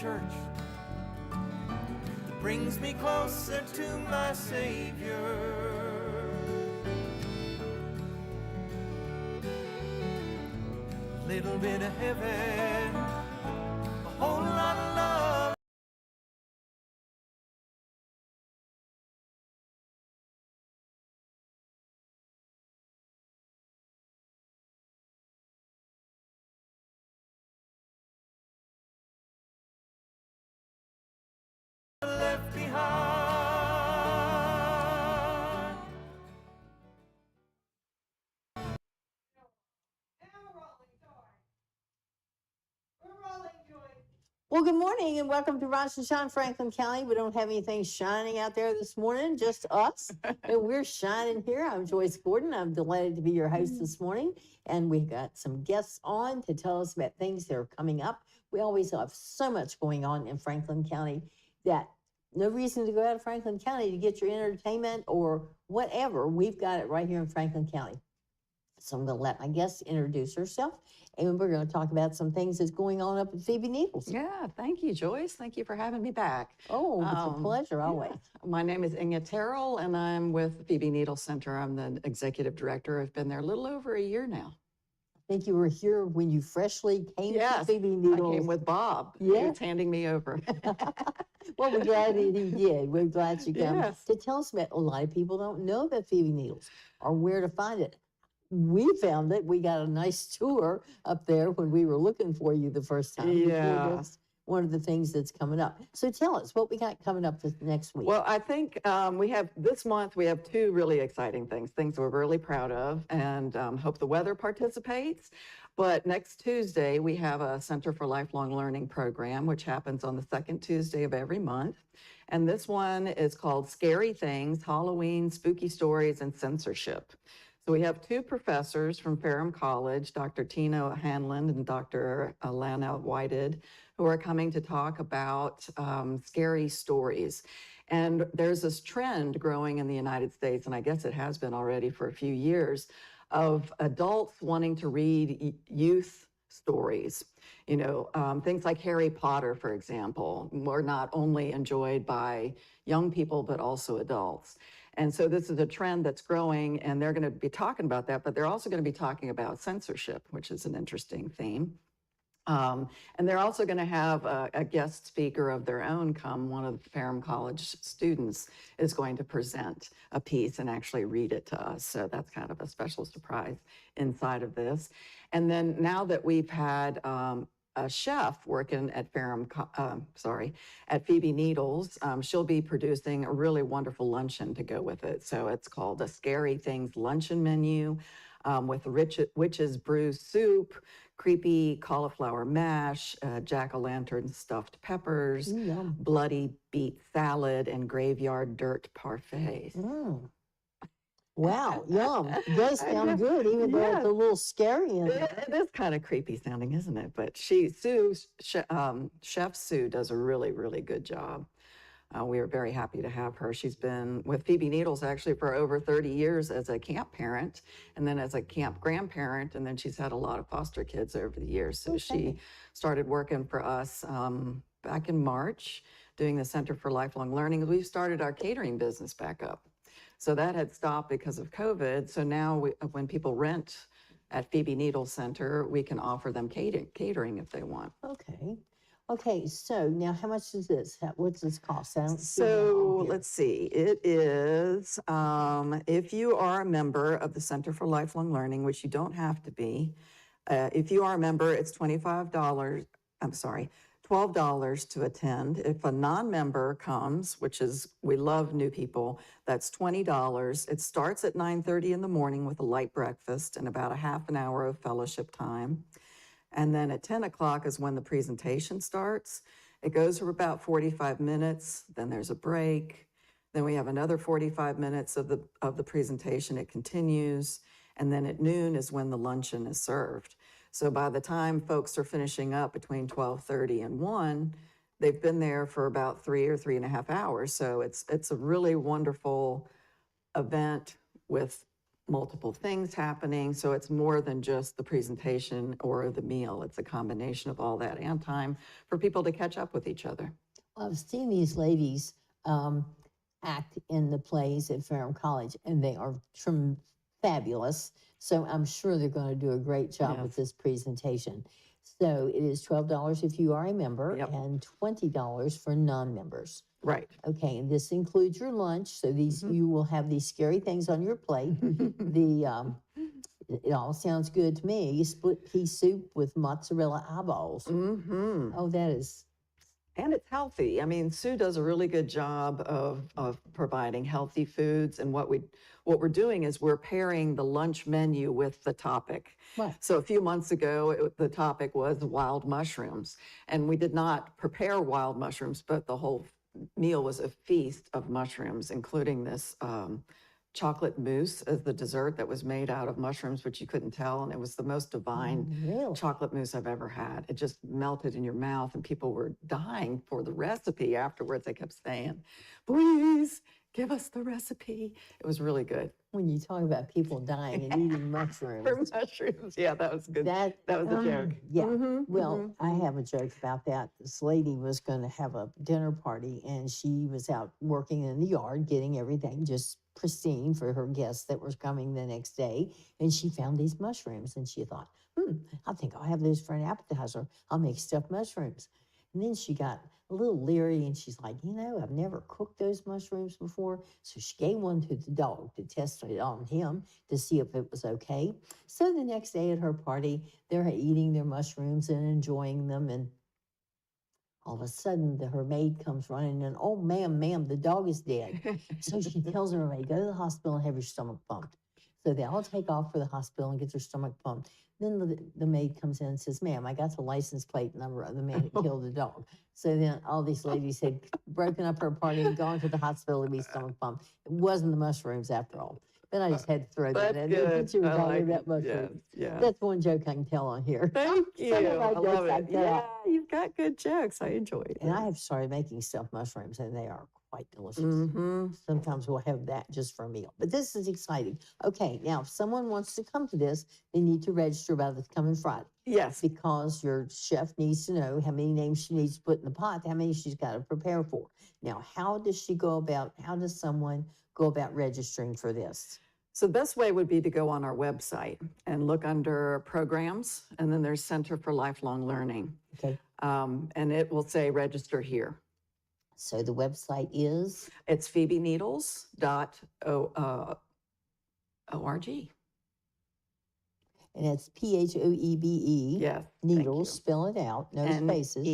church that brings me closer to my Savior. A little bit of heaven, a whole lot of love. Left behind. Well, good morning and welcome to Rise and Shine, Franklin County. We don't have anything shining out there this morning, just us. And we're shining here. I'm Joyce Gordon. I'm delighted to be your host this morning. And we've got some guests on to tell us about things that are coming up. We always have so much going on in Franklin County that no reason to go out of Franklin County to get your entertainment or whatever. We've got it right here in Franklin County. So I'm going to let my guest introduce herself, and we're going to talk about some things that's going on up at Phoebe Needles. Yeah, thank you, Joyce. Thank you for having me back. Oh, it's a pleasure, always. Yeah. My name is Inga Terrell, and I'm with Phoebe Needles Center. I'm the executive director. I've been there a little over a year now. I think you were here when you freshly came to Phoebe I Needles. came with Bob. Yeah. He was handing me over. Well, we're glad that he did. We're glad you come Yes. to tell us about. A lot of people don't know about Phoebe Needles or where to find it. We found it. We got a nice tour up there when we were looking for you the first time. Yeah. That's one of the things that's coming up. So tell us what we got coming up this next week. Well, I think this month we have two really exciting things we're really proud of, and hope the weather participates. But next Tuesday, we have a Center for Lifelong Learning program, which happens on the second Tuesday of every month. And this one is called Scary Things, Halloween, Spooky Stories, and Censorship. So we have two professors from Ferrum College, Dr. Tina Hanlon and Dr. Lana Whited, who are coming to talk about scary stories. And there's this trend growing in the United States, and I guess it has been already for a few years, of adults wanting to read youth stories. You know, things like Harry Potter, for example, were not only enjoyed by young people, but also adults. And so this is a trend that's growing, and they're going to be talking about that, but they're also going to be talking about censorship, which is an interesting theme. And they're also going to have a guest speaker of their own come. One of the Ferrum College students is going to present a piece and actually read it to us. So that's kind of a special surprise inside of this. And then now that we've had a chef working at at Phoebe Needles, she'll be producing a really wonderful luncheon to go with it. So it's called a Scary Things luncheon menu with witch's brew soup, creepy cauliflower mash, jack-o'-lantern stuffed peppers, bloody beet salad, and graveyard dirt parfaits. Wow, yum. It does sound good, even though it's a little scary. It is kind of creepy sounding, isn't it? But Chef Sue does a really, really good job. We are very happy to have her. She's been with Phoebe Needles actually for over 30 years as a camp parent, and then as a camp grandparent, and then she's had a lot of foster kids over the years. So she started working for us back in March, doing the Center for Lifelong Learning. We've started our catering business back up. So that had stopped because of COVID. So now when people rent at Phoebe Needles Center, we can offer them catering if they want. Okay, so now how much is this? What's this cost? So let's see. It is, if you are a member of the Center for Lifelong Learning, which you don't have to be, if you are a member, it's $12 to attend. If a non-member comes, which is, we love new people, that's $20. It starts at 9:30 in the morning with a light breakfast and about a half an hour of fellowship time. And then at 10 o'clock is when the presentation starts. It goes for about 45 minutes, then there's a break. Then we have another 45 minutes of the presentation. It continues. And then at noon is when the luncheon is served. So by the time folks are finishing up between 12:30 and 1, they've been there for about 3 or 3.5 hours. So it's a really wonderful event with multiple things happening. So it's more than just the presentation or the meal. It's a combination of all that and time for people to catch up with each other. I've seen these ladies act in the plays at Ferrum College, and they are fabulous. So I'm sure they're going to do a great job with Yes. this presentation. So it is $12 if you are a member Yep. and $20 for non-members. Right. Okay, and this includes your lunch. So these Mhm. you will have these scary things on your plate. It all sounds good to me. Split pea soup with mozzarella eyeballs. Mm-hmm. Oh, that is And it's healthy. I mean, Sue does a really good job of providing healthy foods. And what we're doing is we're pairing the lunch menu with the topic. right. So a few months ago, the topic was wild mushrooms. And we did not prepare wild mushrooms, but the whole meal was a feast of mushrooms, including this chocolate mousse as the dessert that was made out of mushrooms, which you couldn't tell. And it was the most divine Really? chocolate mousse I've ever had. It just melted in your mouth, and people were dying for the recipe afterwards. They kept saying, please give us the recipe. It was really good. When you talk about people dying and eating mushrooms, For mushrooms. Yeah, that was good. That was a joke. Yeah. Mhm, Well, mhm. I have a joke about that. This lady was going to have a dinner party, and she was out working in the yard, getting everything just pristine for her guests that was coming the next day. And she found these mushrooms, and she thought, I think I'll have those for an appetizer. I'll make stuffed mushrooms. And then she got a little leery, and she's like, I've never cooked those mushrooms before. So she gave one to the dog to test it on him to see if it was okay. So the next day at her party, they're eating their mushrooms and enjoying them. And all of a sudden, her maid comes running and, oh, ma'am, the dog is dead. So she tells her maid, go to the hospital and have your stomach pumped. So they all take off for the hospital and get their stomach pumped. Then the maid comes in and says, ma'am, I got the license plate number of the man that killed the dog. So then all these ladies had broken up her party and gone to the hospital to be stomach pumped. It wasn't the mushrooms after all. Then I just had to throw that That's in there. good. She was I talking like about it. mushrooms. Yeah. That's one joke I can tell on here. Thank you. Some of my I love jokes I it. cut Yeah, out. you've got good jokes. I enjoyed it. And I have started making stuffed mushrooms, and they are quite delicious. Mm-hmm. Sometimes we'll have that just for a meal. But this is exciting. Okay, now if someone wants to come to this, they need to register by this coming Friday, Yes. because your chef needs to know how many names she needs to put in the pot, how many she's got to prepare for. Now, how does someone go about registering for this? So the best way would be to go on our website and look under programs, and then there's Center for Lifelong Learning. Okay, And it will say register here. so the website is, It's phoebeneedles.org. and it's PHOEBE. Yes. Needles, spell it out, no spaces.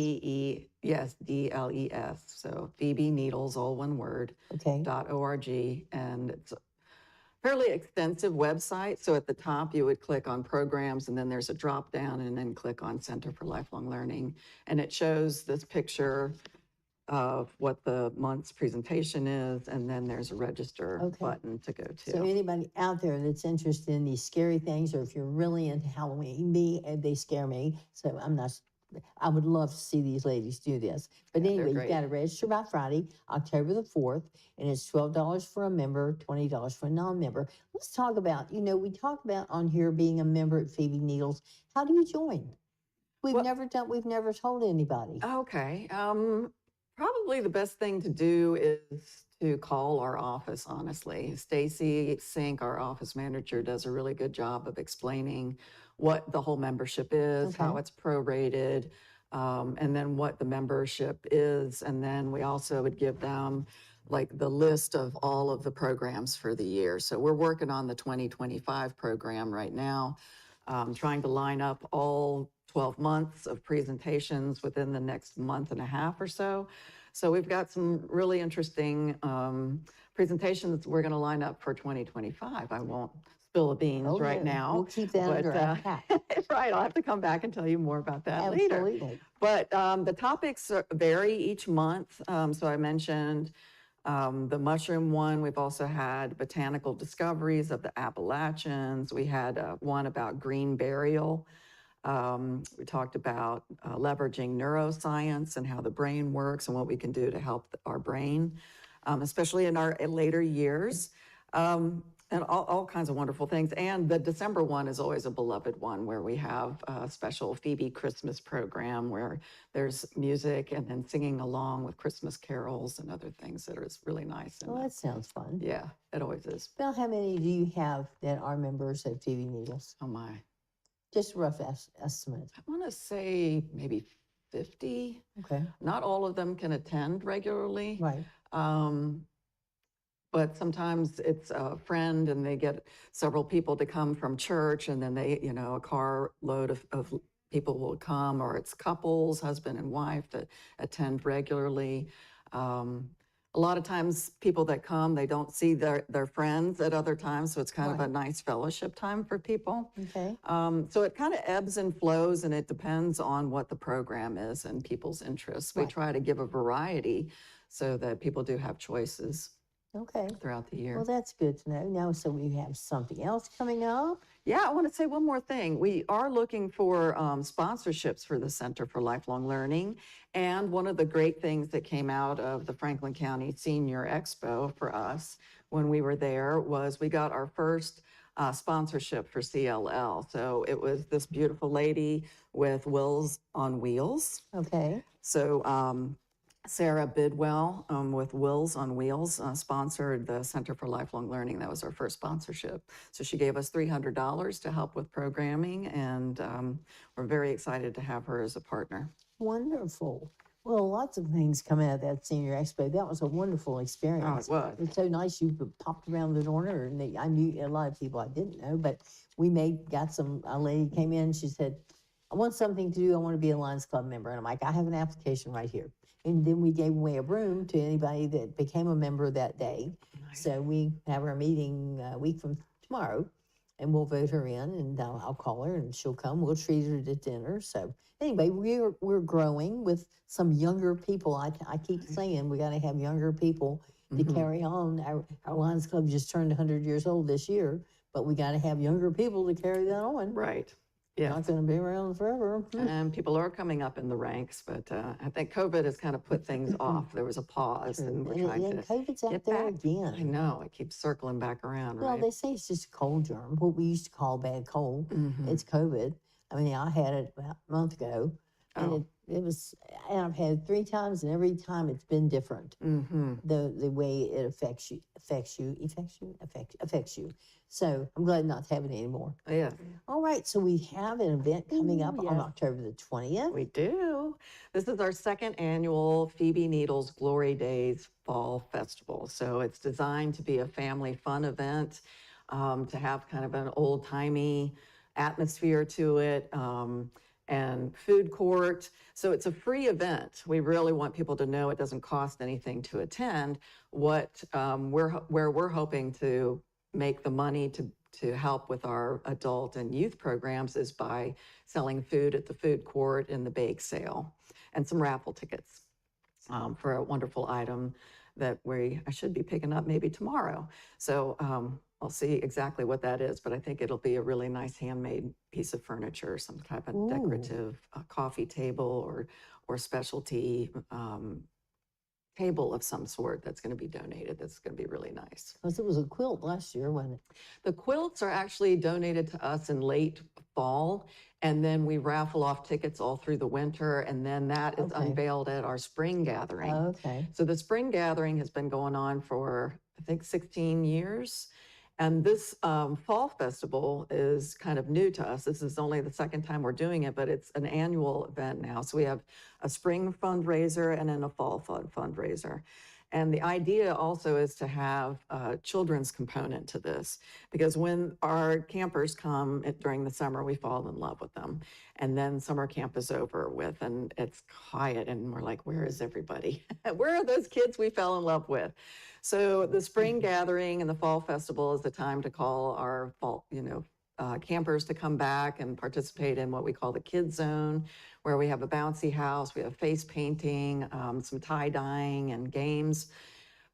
Yes, DLES. So Phoebe Needles, all one word, Okay, .org. And it's a fairly extensive website. So at the top, you would click on programs, and then there's a drop down, and then click on Center for Lifelong Learning. And it shows this picture of what the month's presentation is, and then there's a register Okay. button to go to. so anybody out there that's interested in these scary things, or if you're really into Halloween, they scare me. So I would love to see these ladies do this. But Yeah, they're anyway, you've great. got to register by Friday, October the 4th, and it's $12 for a member, $20 for a non-member. Let's talk about, we talk about on here being a member at Phoebe Needles. How do you join? We've Well- never told anybody. Okay. Probably the best thing to do is to call our office, honestly. Stacy Sink, our office manager, does a really good job of explaining what the whole membership is, how Okay. it's prorated, and then what the membership is. And then we also would give them like the list of all of the programs for the year. So we're working on the 2025 program right now, trying to line up all 12 months of presentations within the next month and a half or so. So we've got some really interesting presentations we're going to line up for 2025. I won't spill the beans Oh, right no, now. we'll keep that under but, wrap. Right, I'll have to come back and tell you more about that later. Absolutely. But the topics vary each month. So I mentioned the mushroom one. We've also had botanical discoveries of the Appalachians. We had one about green burial. We talked about leveraging neuroscience and how the brain works and what we can do to help our brain, especially in our later years. And all kinds of wonderful things. And the December one is always a beloved one where we have a special Phoebe Christmas program where there's music and then singing along with Christmas carols and other things that is really nice. And Well, that sounds fun. yeah, it always is. Bill, how many do you have that are members of Phoebe Needles? Oh my. Just a rough estimate. I want to say maybe 50. Okay, Not all of them can attend regularly. right. But sometimes it's a friend and they get several people to come from church and then they, a car load of people will come, or it's couples, husband and wife that attend regularly. A lot of times people that come, they don't see their friends at other times. So it's kind of a Right. nice fellowship time for people. Okay, So it kind of ebbs and flows and it depends on what the program is and people's interests. We Right. try to give a variety so that people do have choices okay. throughout the year. Well, that's good to know. Now, so we have something else coming up. Yeah, I want to say one more thing. We are looking for sponsorships for the Center for Lifelong Learning. And one of the great things that came out of the Franklin County Senior Expo for us when we were there was we got our first sponsorship for CLL. So it was this beautiful lady with Wills on Wheels. Okay, So Sarah Bidwell with Wills on Wheels sponsored the Center for Lifelong Learning. That was our first sponsorship. So she gave us $300 to help with programming, and we're very excited to have her as a partner. wonderful. Well, lots of things come out of that senior expo. That was a wonderful Oh, experience. it was. It's so nice you popped around the corner, and I knew a lot of people I didn't know, but a lady came in, she said, I want something to do, I want to be a Lions Club member. And I'm like, I have an application right here. And then we gave away a room to anybody that became a member that day. Nice. So we have our meeting a week from tomorrow, and we'll vote her in, and I'll call her and she'll come. We'll treat her to dinner. So anyway, we're growing with some younger people. I keep saying we got to have younger people to Mhm. carry on. Our Lions Club just turned 100 years old this year, but we got to have younger people to carry that on. Right. Not Yes. going to be around forever. And people are coming up in the ranks, but I think COVID has kind of put things off. There was a pause, and we're trying And to COVID's out get there back. I again. know, it keeps circling back around, Well, right? they say it's just a cold germ, what we used to call bad cold. Mhm. It's COVID. I mean, I had it about a month ago, and Oh. and I've had it 3 times, and every time it's been different. Mhm. The way it affects you. So I'm glad not to have it anymore. Yeah. All right, so we have an event coming up Ooh, on yes. October the 20th. We do. This is our second annual Phoebe Needles Glory Days Fall Festival. So it's designed to be a family fun event, to have kind of an old timey atmosphere to it, and food court. So it's a free event. We really want people to know it doesn't cost anything to attend. Where we're hoping to make the money to help with our adult and youth programs is by selling food at the food court and the bake sale and some raffle tickets for a wonderful item that I should be picking up maybe tomorrow. So I'll see exactly what that is, but I think it'll be a really nice handmade piece of furniture, some type of Ooh. decorative coffee table or specialty table of some sort that's going to be donated. That's going to be really nice. Because it was a quilt last year, wasn't it? The quilts are actually donated to us in late fall, and then we raffle off tickets all through the winter, and then that is Okay. unveiled at our spring gathering. Okay. So the spring gathering has been going on for, I think, 16 years. And this fall festival is kind of new to us. This is only the second time we're doing it, but it's an annual event now. So we have a spring fundraiser and then a fall fundraiser. And the idea also is to have a children's component to this, because when our campers come during the summer, we fall in love with them. And then summer camp is over with and it's quiet and we're like, where is everybody? Where are those kids we fell in love with? So the spring gathering and the fall festival is the time to call our fall, campers to come back and participate in what we call the Kids Zone, where we have a bouncy house, we have face painting, some tie-dyeing and games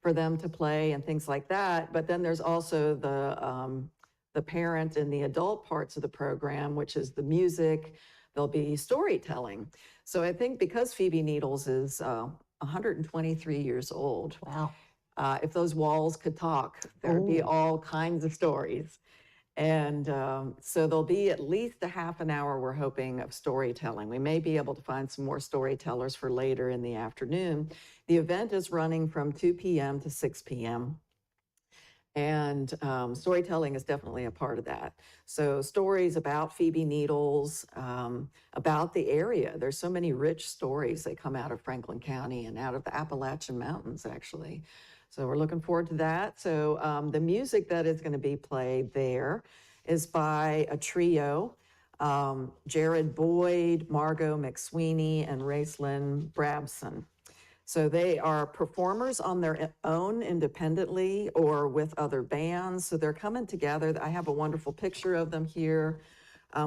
for them to play and things like that. But then there's also the parent and the adult parts of the program, which is the music. There'll be storytelling. So I think because Phoebe Needles is 123 years old, Wow. If those walls could talk, there'd be Oh. all kinds of stories. And so there'll be at least a half an hour, we're hoping, of storytelling. We may be able to find some more storytellers for later in the afternoon. The event is running from 2 p.m. to 6 p.m. And storytelling is definitely a part of that. So stories about Phoebe Needles, about the area. There's so many rich stories that come out of Franklin County and out of the Appalachian Mountains, actually. So we're looking forward to that. So the music that is going to be played there is by a trio, Jared Boyd, Margot McSweeney, and Racelyn Brabson. So they are performers on their own independently or with other bands. So they're coming together. I have a wonderful picture of them here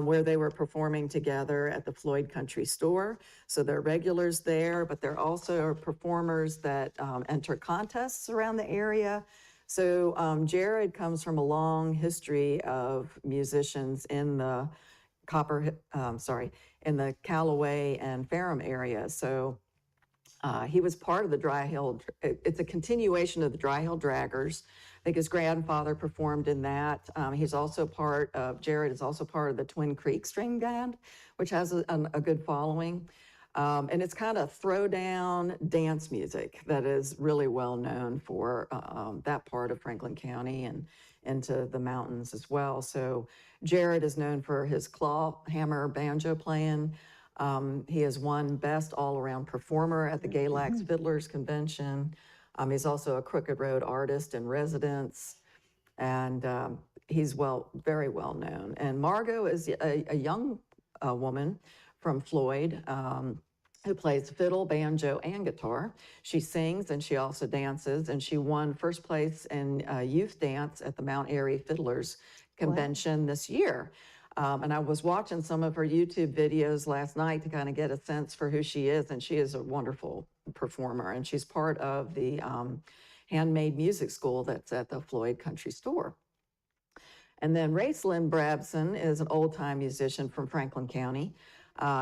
where they were performing together at the Floyd Country Store. So they're regulars there, but they're also performers that enter contests around the area. So Jared comes from a long history of musicians in the in the Callaway and Ferrum area. So he was part of the Dry Hill, it's a continuation of the Dry Hill Draggers. I think his grandfather performed in that. He's also part of, Jared is also part of the Twin Creek String Band, which has a good following. And it's kind of throwdown dance music that is really well known for that part of Franklin County and into the mountains as well. So Jared is known for his claw hammer banjo playing. He has won Best All-Around Performer at the Galax Fiddlers Convention. He's also a Crooked Road Artist in Residence, and he's very well known. And Margot is a young woman from Floyd who plays fiddle, banjo, and guitar. She sings and she also dances, and she won first place in youth dance at the Mount Airy Fiddlers Convention this year. And I was watching some of her YouTube videos last night to kind of get a sense for who she is, and she is a wonderful performer, and she's part of the handmade music school that's at the Floyd Country Store. And then Racelyn Brabson is an old-time musician from Franklin County.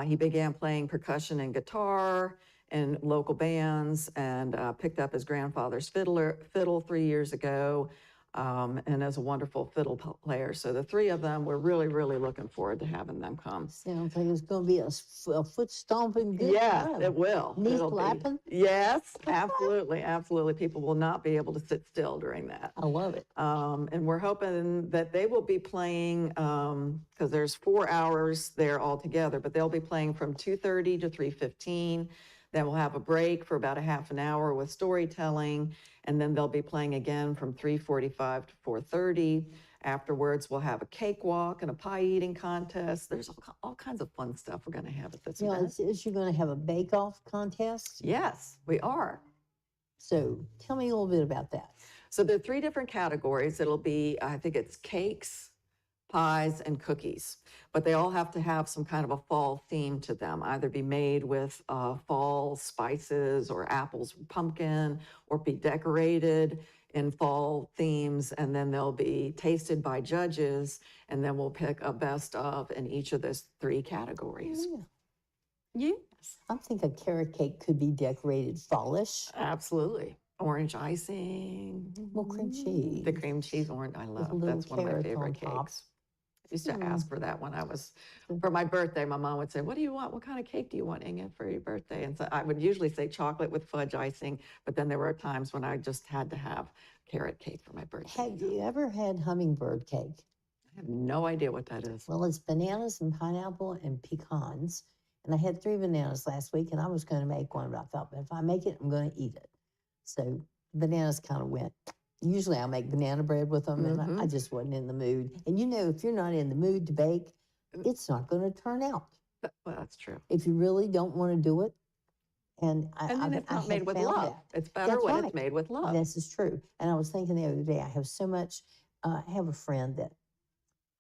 He began playing percussion and guitar in local bands and picked up his grandfather's fiddle 3 years ago. And is a wonderful fiddle player. So the three of them, we're really, really looking forward to having them come. Sounds like it's going to be a foot stomping good Yes, time. it will. Knee It'll be- clapping. Yes, absolutely, absolutely. People will not be able to sit still during that. I love it. And we're hoping that they will be playing, because there's 4 hours there altogether, but they'll be playing from 2:30 to 3:15. Then we'll have a break for about a half an hour with storytelling, and then they'll be playing again from 3:45 to 4:30. Afterwards, we'll have a cakewalk and a pie eating contest. There's all kinds of fun stuff we're going to have at this You know, event. is you going to have a bake-off contest? Yes, we are. So tell me a little bit about that. So there are 3 different categories. It'll be, I think it's cakes, pies, and cookies, but they all have to have some kind of a fall theme to them, either be made with fall spices or apples, pumpkin, or be decorated in fall themes, and then they'll be tasted by judges, and then we'll pick a best of in each of those 3 categories. Yeah. Yes, I think a carrot cake could be decorated fallish. absolutely. Orange icing. Well, cream cheese. The cream cheese orange, I love. little That's one of my carrots favorite on top. cakes. I used to ask for that when I was, for my birthday, my mom would say, what do you want? What kind of cake do you want, Inge, for your birthday? And so I would usually say chocolate with fudge icing, but then there were times when I just had to have carrot cake for my birthday. Have you ever had hummingbird cake? I have no idea what that is. Well, it's bananas and pineapple and pecans. And I had 3 bananas last week, and I was going to make one, but I thought, but if I make it, I'm going to eat it. So bananas kind of went. Usually I make banana bread with them, and I just wasn't in the mood. And you know, if you're not in the mood to bake, it's not going to turn out. Well, that's true. If you really don't want to do it. And And then it's not made with found love. that. It's better That's when right. it's made with love. This is true. And I was thinking the other day, I have so much, I have a friend that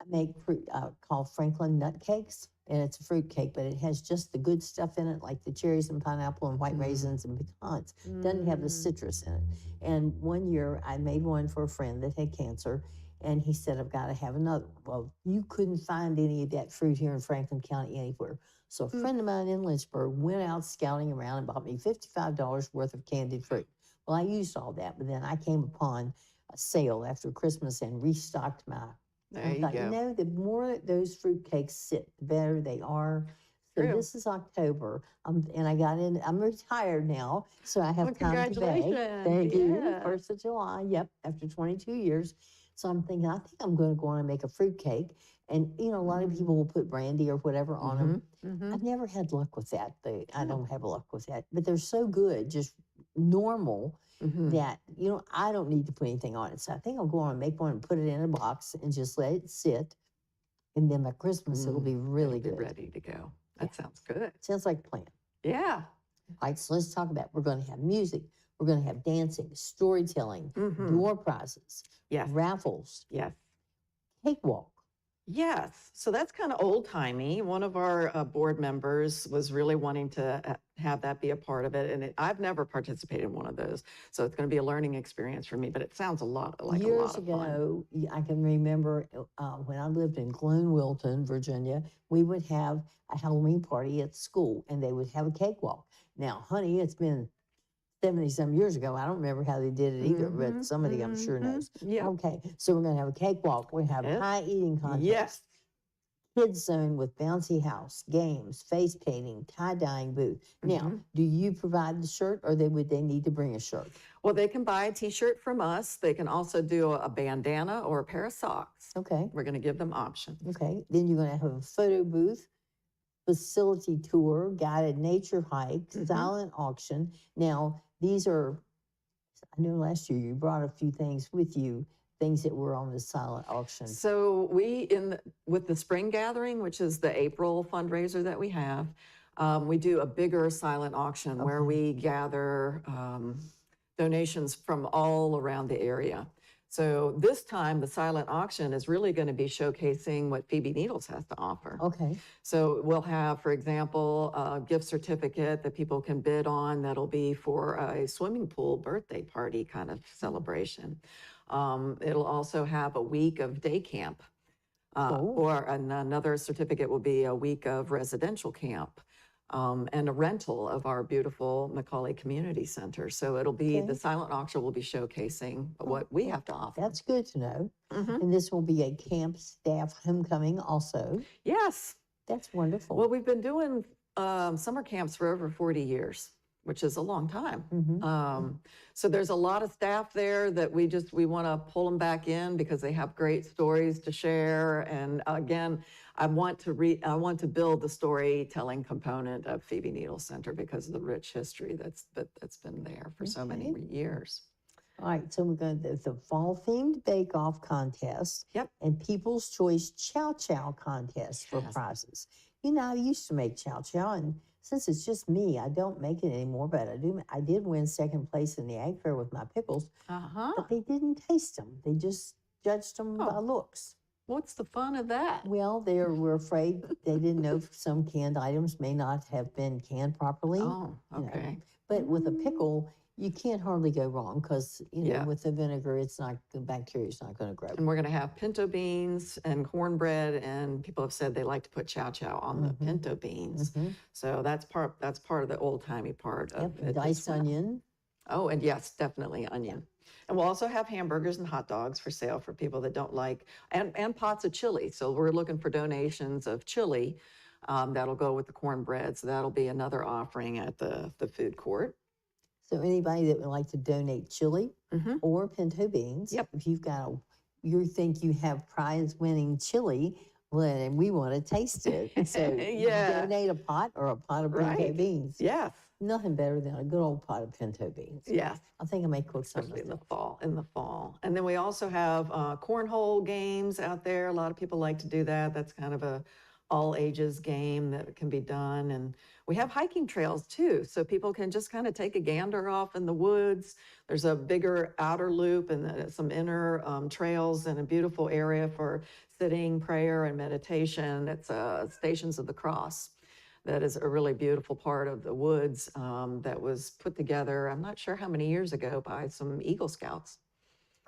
I make fruit, called Franklin Nut Cakes. And it's a fruit cake, but it has just the good stuff in it, like the cherries and pineapple and white raisins and pecans. Doesn't have the citrus in it. And one year I made one for a friend that had cancer, and he said, I've got to have another one. Well, you couldn't find any of that fruit here in Franklin County anywhere. So a friend of mine in Lynchburg went out scouting around and bought me $55 worth of candied fruit. Well, I used all that, but then I came upon a sale after Christmas and restocked my. There I you thought, go. the more those fruitcakes sit, the better they are. So True. this is October, and I got in. I'm retired now, so I have Well, time to bake. congratulations. Thank you. Yeah. 1st of July. Yep, after 22 years. So I'm thinking, I think I'm going to go on and make a fruitcake. And a lot of people will put brandy or whatever on them. Mm-hmm. I've never had luck with that. I Oh. don't have luck with that, but they're so good, just normal, Mm-hmm. that I don't need to put anything on it. So I think I'll go on and make one and put it in a box and just let it sit. And then by Christmas, it'll be really Be good. ready to go. That sounds good. Sounds like a plan. Yeah. All right, so let's talk about. We're going to have music. We're going to have dancing, storytelling, Mhm. door prizes, Yes. raffles, Yes. cakewalk. Yes. So that's kind of old timey. One of our board members was really wanting to have that be a part of it. And I've never participated in one of those. So it's going to be a learning experience for me, but it sounds a lot like a Years lot of fun. ago, I can remember when I lived in Glen Wilton, Virginia, we would have a Halloween party at school and they would have a cakewalk. Now, honey, it's been 70-some years ago. I don't remember how they did it either, but somebody I'm sure knows. Yeah. Okay, so we're going to have a cakewalk. We have Yes. pie eating contest. Yes. Kids zone with bouncy house, games, face painting, tie-dyeing booth. Now, do you provide the shirt or would they need to bring a shirt? Well, they can buy a t-shirt from us. They can also do a bandana or a pair of socks. Okay, We're going to give them options. okay. Then you're going to have a photo booth, facility tour, guided nature hike, silent auction. Now, these are, I know last year you brought a few things with you, things that were on the silent auction. So with the spring gathering, which is the April fundraiser that we have, we do a bigger silent auction where we gather donations from all around the area. So this time, the silent auction is really going to be showcasing what Phoebe Needles has to offer. Okay, So we'll have, for example, a gift certificate that people can bid on that'll be for a swimming pool birthday party kind of celebration. It'll also have a week of day camp. Another certificate will be a week of residential camp. And a rental of our beautiful Macaulay Community Center. So it'll be, Okay. the silent auction will be showcasing what we have to offer. that's good to know. Mhm. And this will be a camp staff homecoming also. Yes. That's wonderful. Well, we've been doing summer camps for over 40 years, which is a long time. So there's a lot of staff there that we want to pull them back in because they have great stories to share. And again, I want to build the storytelling component of Phoebe Needles Center because of the rich history that's been there for so many years. All right, so we're going to the fall themed bake off contest. Yep. And People's Choice Chow Chow contest for Yes. prizes. I used to make chow chow, and since it's just me, I don't make it anymore. But I did win second place in the ag fair with my pickles, but they didn't taste them. They just judged them by looks. What's the fun of that? Well, they were afraid they didn't know some canned items may not have been canned properly. Oh, you know. okay. But with a pickle, you can't hardly go wrong because Yeah. with the vinegar, the bacteria is not going to grow. And we're going to have pinto beans and cornbread, and people have said they like to put chow chow on the pinto beans. So that's part of the old timey part of Yep, it as diced well. onion. Oh, and yes, definitely onion. And we'll also have hamburgers and hot dogs for sale for people that don't like, and pots of chili. So we're looking for donations of chili that'll go with the cornbread. So that'll be another offering at the food court. So anybody that would like to donate chili Mhm. or pinto beans, Yep. if you think you have prize-winning chili, well, and we want to taste it. So Yeah. donate a pot or a pot of pinto Right. beans. Yes, Nothing better than a good old pot of pinto beans. yes. I think I may cook some Especially in the myself. fall. And then we also have cornhole games out there. A lot of people like to do that. That's kind of a all ages game that can be done. And we have hiking trails too. So people can just kind of take a gander off in the woods. There's a bigger outer loop and then some inner trails and a beautiful area for sitting, prayer, and meditation. It's Stations of the Cross. That is a really beautiful part of the woods that was put together, I'm not sure how many years ago, by some Eagle Scouts.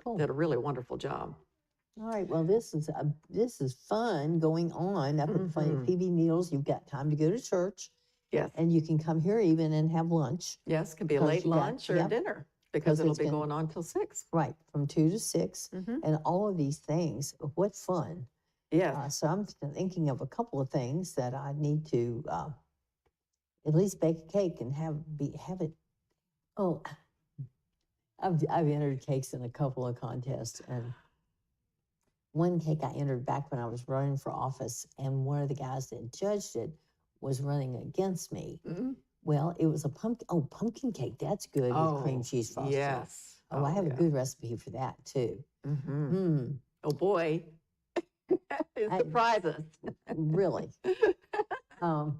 Cool. Did a really wonderful job. All right. Well, this is fun going on up at Phoebe Needles. You've got time to go to church, Yes, and you can come here even and have lunch. yes, can be a Because late you got- lunch or yep. dinner. Because it'll it's be gonna- going on till 6. Right, from 2 to 6, Mhm. and all of these things. What fun. Yes. So I'm thinking of a couple of things that I need to at least bake a cake and have it. Oh, I've entered cakes in a couple of contests, and one cake I entered back when I was running for office, and one of the guys that judged it was running against me. Mhm. Well, it was a pumpkin cake. That's good with cream Oh, cheese frosting. yes. Oh, I have yeah. a good recipe for that too. Mhm. Hmm. Oh, boy. It I- surprises. Really. Um,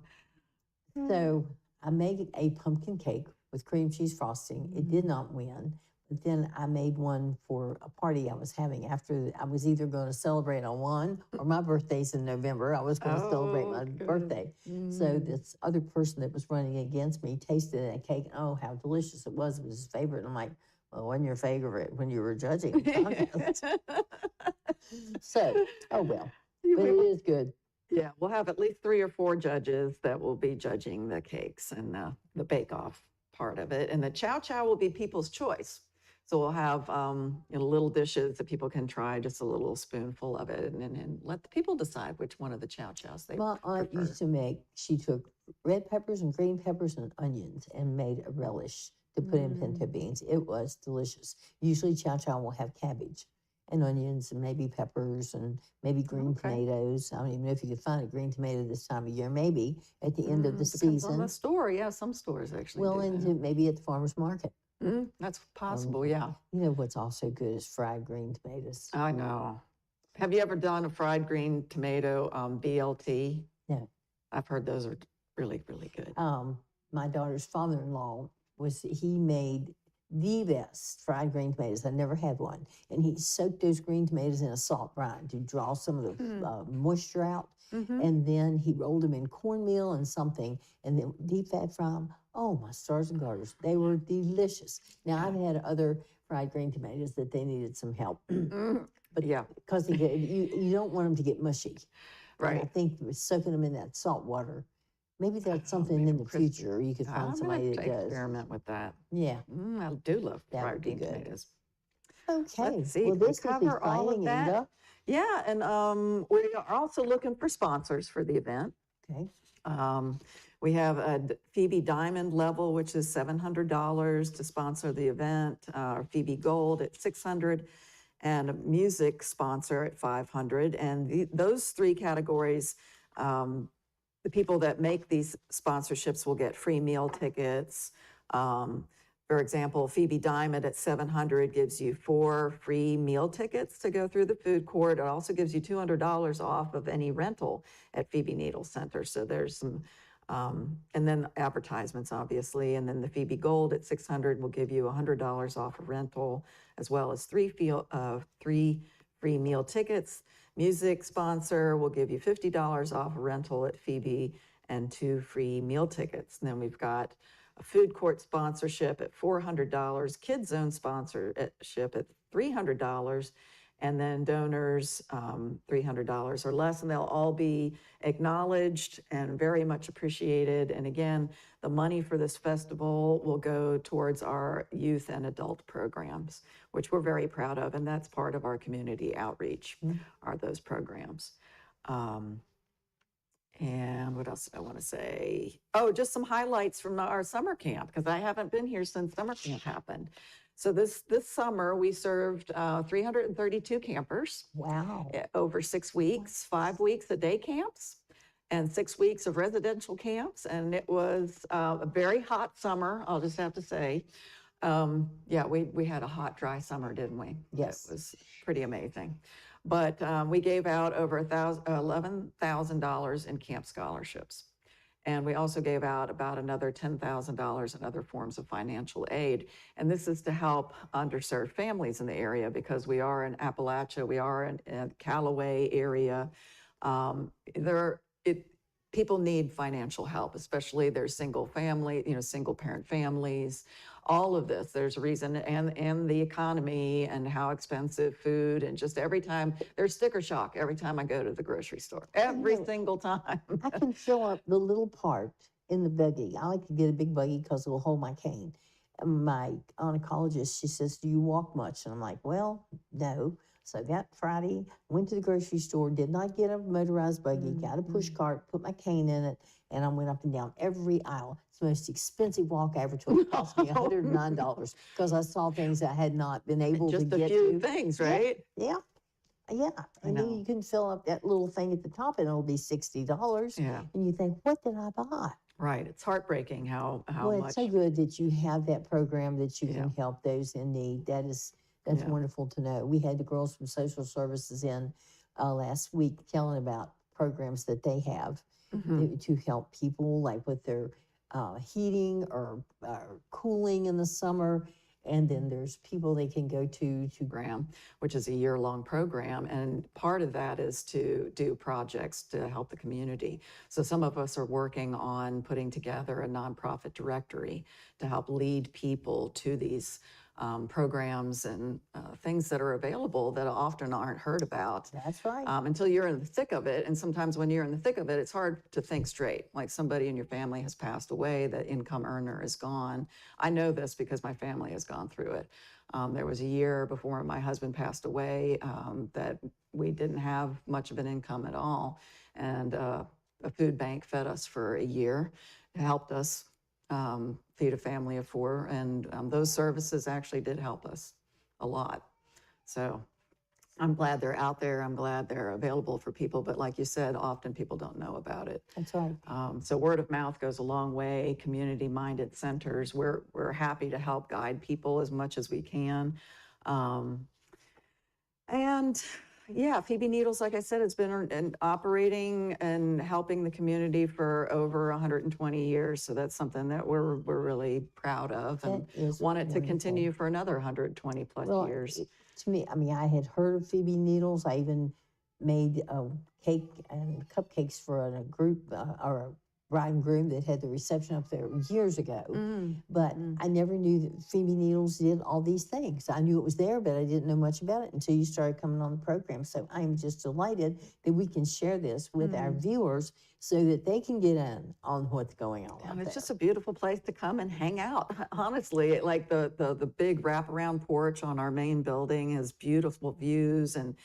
so I made a pumpkin cake with cream cheese frosting. It did not win, but then I made one for a party I was having after I was either going to celebrate on one or my birthday's in November. I was going to celebrate Oh, my good. birthday. So this other person that was running against me tasted that cake. And, oh, how delicious it was. It was his favorite. And I'm like, well, it wasn't your favorite when you were judging the contest. So, oh well, but it is good. Yeah, we'll have at least 3 or 4 judges that will be judging the cakes and the bake-off part of it. And the chow chow will be people's choice. So we'll have little dishes that people can try, just a little spoonful of it, and let the people decide which one of the chow chows they My aunt prefer. used to make, she took red peppers and green peppers and onions and made a relish to put in pinto beans. It was delicious. Usually chow chow will have cabbage and onions and maybe peppers and maybe green Okay. tomatoes. I don't even know if you could find a green tomato this time of year. Maybe at the end of the Depends on season. the store. Yeah, some stores actually Well, do and that. maybe at the farmer's market. That's possible, yeah. You know what's also good is fried green tomatoes. I know. Have you ever done a fried green tomato BLT? No. I've heard those are really, really good. My daughter's father-in-law he made the best fried green tomatoes. I never had one. And he soaked those green tomatoes in a salt brine to draw some of the moisture out. And then he rolled them in cornmeal and something, and then deep fat fry them. Oh, my stars and garters. They were delicious. Now, I've had other fried green tomatoes that they needed some help. But yeah, Because you don't want them to get mushy. And I right. think soaking them in that salt water, maybe that's something in the crispy. future you could I'm find gonna somebody have that to does. experiment with that. Yeah. I do love That fried would be green good. tomatoes. Okay. Let's see, Well, did we this is cover all of exciting, that? Inga. Yeah, and we are also looking for sponsors for the event. Okay. We have a Phoebe Diamond level, which is $700 to sponsor the event, or Phoebe Gold at $600, and a music sponsor at $500. And those 3 categories, the people that make these sponsorships will get free meal tickets. For example, Phoebe Diamond at $700 gives you 4 free meal tickets to go through the food court. It also gives you $200 off of any rental at Phoebe Needle Center. So there's some, and then advertisements, obviously. And then the Phoebe Gold at $600 will give you $100 off of rental, as well as 3 free meal tickets. Music sponsor will give you $50 off of rental at Phoebe and 2 free meal tickets. And then we've got a food court sponsorship at $400, Kids Zone sponsorship at $300, and then donors $300 or less, and they'll all be acknowledged and very much appreciated. And again, the money for this festival will go towards our youth and adult programs, which we're very proud of, and that's part of our community outreach, are those programs. And what else did I want to say? Oh, just some highlights from our summer camp, because I haven't been here since summer camp happened. So this summer, we served 332 campers Wow. over 6 weeks, 5 weeks of day camps, and 6 weeks of residential camps. And it was a very hot summer, I'll just have to say. Yeah, we had a hot, dry summer, didn't we? Yes. It was pretty amazing. But we gave out over $11,000 in camp scholarships. And we also gave out about another $10,000 in other forms of financial aid. And this is to help underserved families in the area, because we are in Appalachia, we are in Callaway area. People need financial help, especially their single parent families. All of this, there's a reason, and the economy and how expensive food, and just every time, there's sticker shock every time I go to the grocery store, every single time. I can fill up the little part in the buggy. I like to get a big buggy because it will hold my cane. my oncologist, she says, "Do you walk much?" And I'm like, "Well, no." So that Friday, went to the grocery store, did not get a motorized buggy, got a push cart, put my cane in it, and I went up and down every aisle. It's the most expensive walk I ever took. It cost me $109 because I saw things I had not been able to Just a get few to. things, Yeah. right? Yeah. Yeah. I And then know. you can fill up that little thing at the top and it'll be $60. Yeah, And you think, what did I buy? right. It's heartbreaking how Well, it's much. so good that you have that program that you Yeah. can help those in need. That's Yeah. wonderful to know. We had the girls from social services in last week telling about programs that they have Mhm. to help people, like with their heating or cooling in the summer. And then there's people they can go to Program, which is a year-long program, and part of that is to do projects to help the community. So some of us are working on putting together a nonprofit directory to help lead people to these programs and things that are available that often aren't heard about. That's right. Until you're in the thick of it. And sometimes when you're in the thick of it, it's hard to think straight. Like somebody in your family has passed away, the income earner is gone. I know this because my family has gone through it. There was a year before my husband passed away that we didn't have much of an income at all. And a food bank fed us for a year. It helped us feed a family of 4. And those services actually did help us a lot. So I'm glad they're out there. I'm glad they're available for people. But like you said, often people don't know about it. That's right. So word of mouth goes a long way. Community-minded centers, we're happy to help guide people as much as we can. And yeah, Phoebe Needles, like I said, it's been operating and helping the community for over 120 years. So that's something that we're really proud of and That is want it to wonderful. continue for another 120 plus Well, years. to me, I mean, I had heard of Phoebe Needles. I even made a cake and cupcakes for a group or a bride and groom that had the reception up there years ago. But I never knew that Phoebe Needles did all these things. I knew it was there, but I didn't know much about it until you started coming on the program. So I'm just delighted that we can share this with our viewers so that they can get in on what's going on. And it's just a beautiful place to come and hang out. Honestly, like the big wraparound porch on our main building has beautiful views, and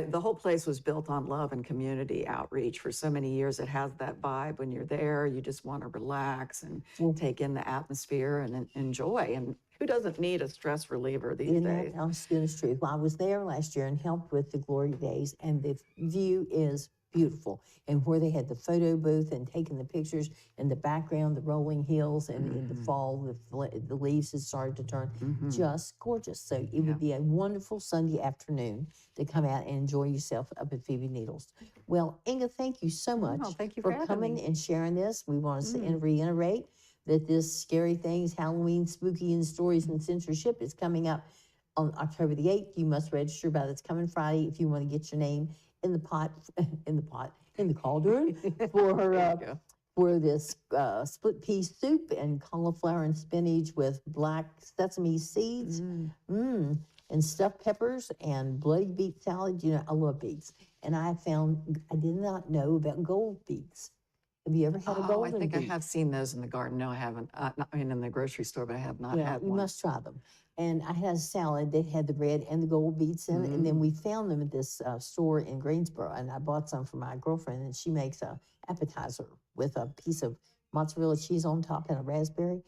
the whole place was built on love and community outreach for so many years. It has that vibe when you're there. You just want to relax and take in the atmosphere and enjoy. And who doesn't need a stress reliever these Isn't days? that honest goodness truth? Well, I was there last year and helped with the Glory Days, and the view is beautiful. And where they had the photo booth and taking the pictures, in the background, the rolling hills, and in the fall, the leaves had started to turn, just gorgeous. So it would be a wonderful Sunday afternoon to come out and enjoy yourself up at Phoebe Needles. Well, Inga, thank you so much thank you for having coming me. and sharing this. We want to reiterate that this Scary Things, Halloween, Spooky and Stories and Censorship is coming up on October the 8th. You must register by this coming Friday if you want to get your name in the pot, in the cauldron for this split pea soup and cauliflower and spinach with black sesame seeds, and stuffed peppers and bloody beet salad. You know, I love beets. And I did not know about gold beets. Have you ever had a Oh, I golden think I beet? have seen those in the garden. No, I haven't. I mean, in the grocery store, but I have not Well, had you one. must try them. And I had a salad that had the red and the gold beets in it. And then we found them at this store in Greensboro. And I bought some for my girlfriend, and she makes a appetizer with a piece of mozzarella cheese on top and a raspberry.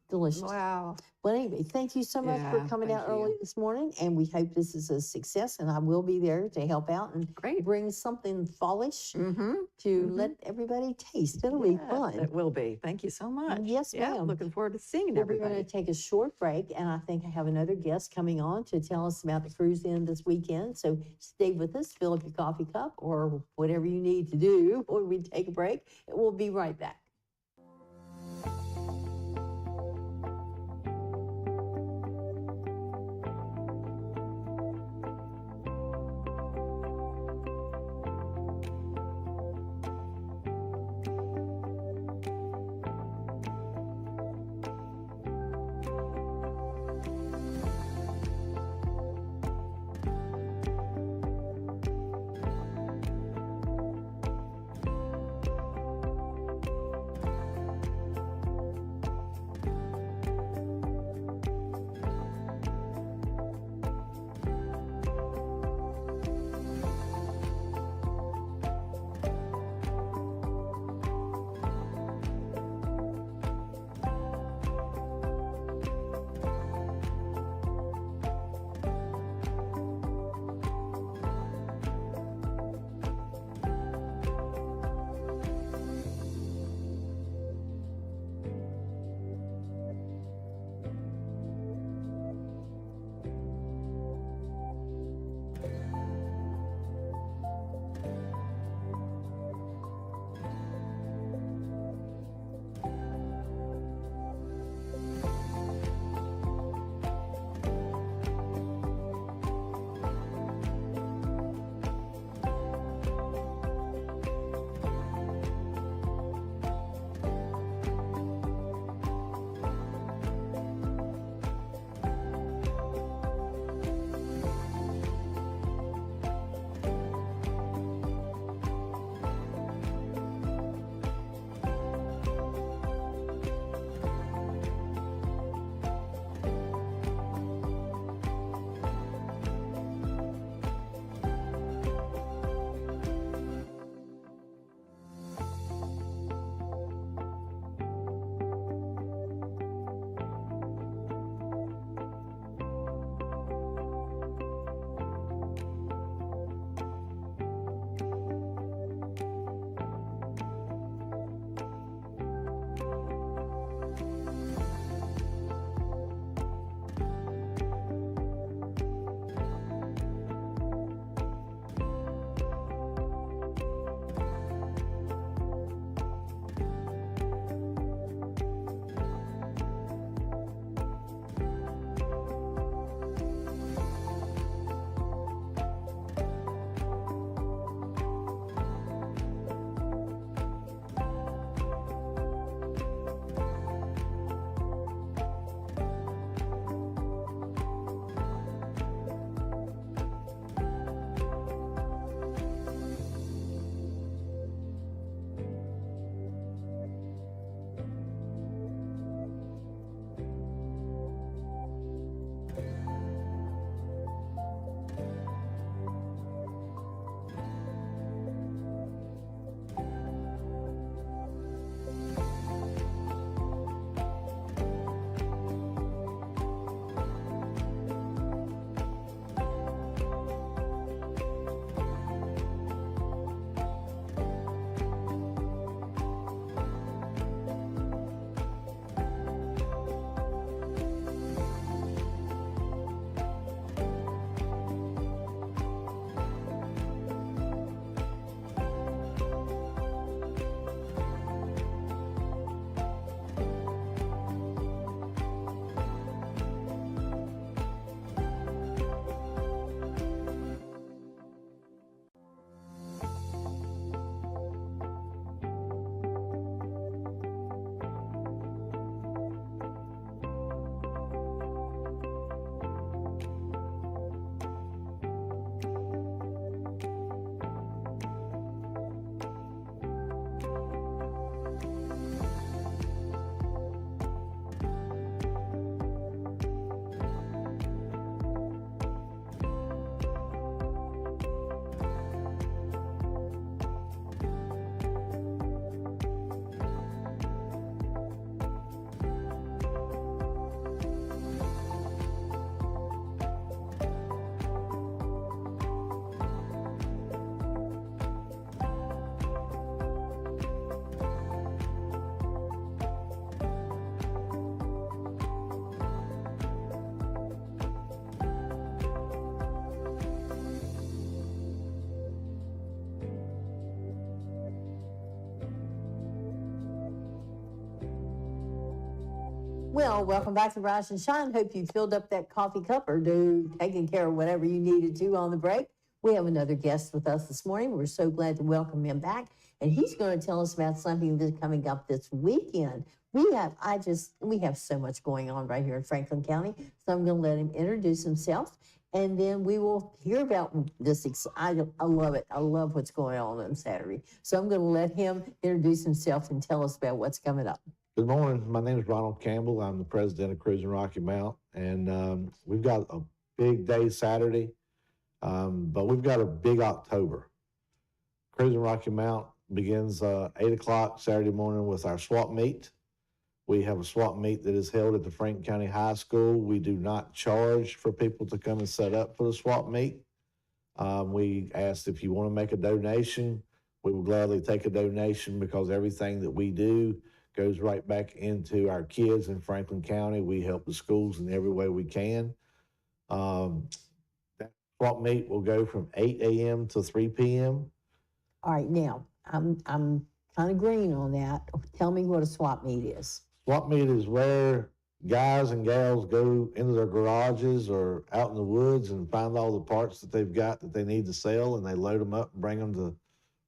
Delicious. Wow. But anyway, thank you so much for Yeah, coming thank out early you. this morning. And we hope this is a success. And I will be there to help out and Great. bring something fallish to let everybody taste. It'll be fun. It will be. Thank you so much. Yes, Yeah, ma'am. looking forward to seeing Well, we're everybody. going to take a short break, and I think I have another guest coming on to tell us about the cruise in this weekend. So stay with us, fill up your coffee cup or whatever you need to do when we take a break, and we'll be right back. Well, welcome back to Rise and Shine. Hope you filled up that coffee cup or taking care of whatever you needed to on the break. We have another guest with us this morning. We're so glad to welcome him back, and he's going to tell us about something that's coming up this weekend. We have so much going on right here in Franklin County, so I'm going to let him introduce himself, and then we will hear about this. I love it. I love what's going on Saturday. So I'm going to let him introduce himself and tell us about what's coming up. Good morning. My name is Ronald Campbell. I'm the president of Cruising Rocky Mount, and we've got a big day Saturday, but we've got a big October. Cruising Rocky Mount begins 8 o'clock Saturday morning with our swap meet. We have a swap meet that is held at the Franklin County High School. We do not charge for people to come and set up for the swap meet. We asked if you want to make a donation. We will gladly take a donation because everything that we do goes right back into our kids in Franklin County. We help the schools in every way we can. That swap meet will go from 8 a.m. to 3 p.m. All right, now I'm kind of green on that. Tell me what a swap meet is. Swap meet is where guys and gals go into their garages or out in the woods and find all the parts that they've got that they need to sell, and they load them up and bring them to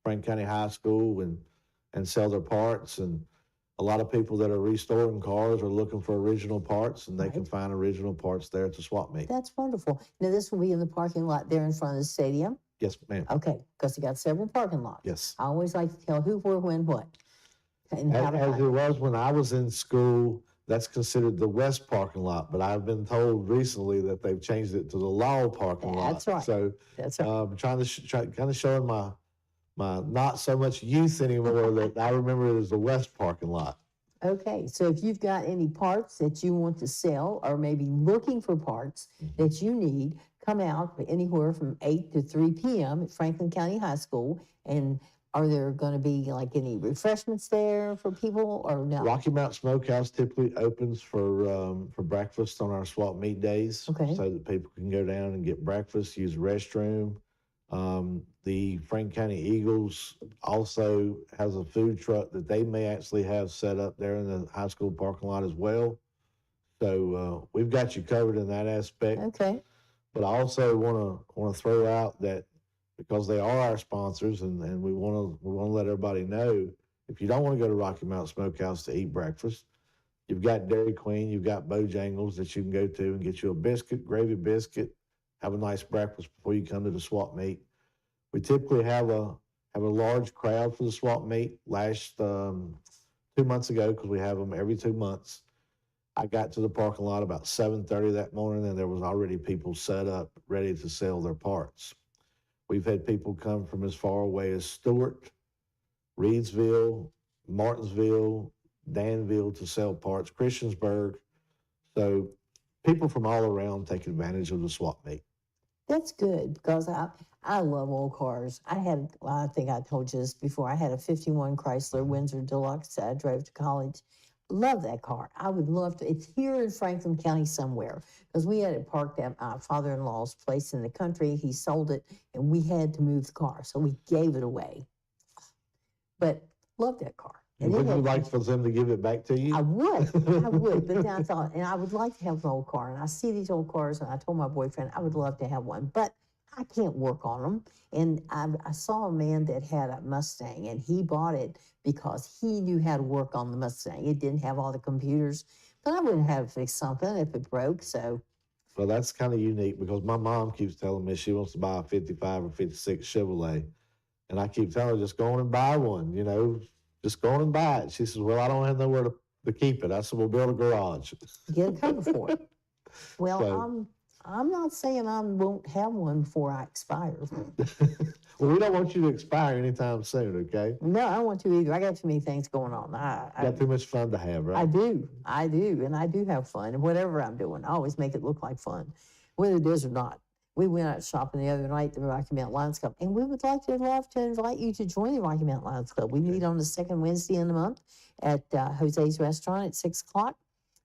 Franklin County High School and sell their parts. And a lot of people that are restoring cars are looking for original parts, and they can find original parts there at the swap meet. That's wonderful. Now, this will be in the parking lot there in front of the stadium? Yes, ma'am. Okay, because they got several parking lots. Yes. I always like to tell who, where, when, what. And how to As find it it. was when I was in school, that's considered the west parking lot, but I've been told recently that they've changed it to the Law parking lot. That's right. So That's right. I'm trying to kind of showing my not so much youth anymore that I remember it as the west parking lot. Okay, so if you've got any parts that you want to sell or maybe looking for parts that you need, come out anywhere from 8 to 3 p.m. at Franklin County High School. And are there going to be like any refreshments there for people or no? Rocky Mount Smokehouse typically opens for breakfast on our swap meet days, Okay. so that people can go down and get breakfast, use the restroom. The Franklin County Eagles also has a food truck that they may actually have set up there in the high school parking lot as well. So we've got you covered in that aspect. Okay. But I also want to throw out that because they are our sponsors, and we want to let everybody know, if you don't want to go to Rocky Mount Smokehouse to eat breakfast, you've got Dairy Queen, you've got Bojangles that you can go to and get you a biscuit, gravy biscuit, have a nice breakfast before you come to the swap meet. We typically have a large crowd for the swap meet. Last 2 months ago, because we have them every 2 months, I got to the parking lot about 7:30 that morning, and there was already people set up ready to sell their parts. We've had people come from as far away as Stewart, Reedsville, Martinsville, Danville to sell parts, Christiansburg. So people from all around take advantage of the swap meet. That's good because I love old cars. I think I told you this before. I had a 51 Chrysler Windsor Deluxe that I drove to college. Love that car. I would love to. It's here in Franklin County somewhere because we had it parked at my father-in-law's place in the country. He sold it and we had to move the car. So we gave it away. But love that car. And Would it you had- like for them to give it back to you? I would, but then I thought, and I would like to have an old car. And I see these old cars, and I told my boyfriend I would love to have one, but I can't work on them. And I saw a man that had a Mustang, and he bought it because he knew how to work on the Mustang. It didn't have all the computers, but I wouldn't have to fix something if it broke. So Well, that's kind of unique because my mom keeps telling me she wants to buy a 55 or 56 Chevrolet. And I keep telling her, just go on and buy one, just go on and buy it. She says, well, I don't have nowhere to keep it. I said, we'll build a garage. get a cover for it. Well, So- I'm not saying I won't have one before I expire. Well, we don't want you to expire anytime soon, okay? No, I don't want to either. I got too many things going on. Got too much fun to have, right? I do, and I do have fun. And whatever I'm doing, I always make it look like fun, whether it is or not. We went out shopping the other night at the Rocky Mountain Lions Club, and we would love to invite you to join the Rocky Mountain Lions Club. We meet on the second Wednesday in the month at Jose's Restaurant at 6 o'clock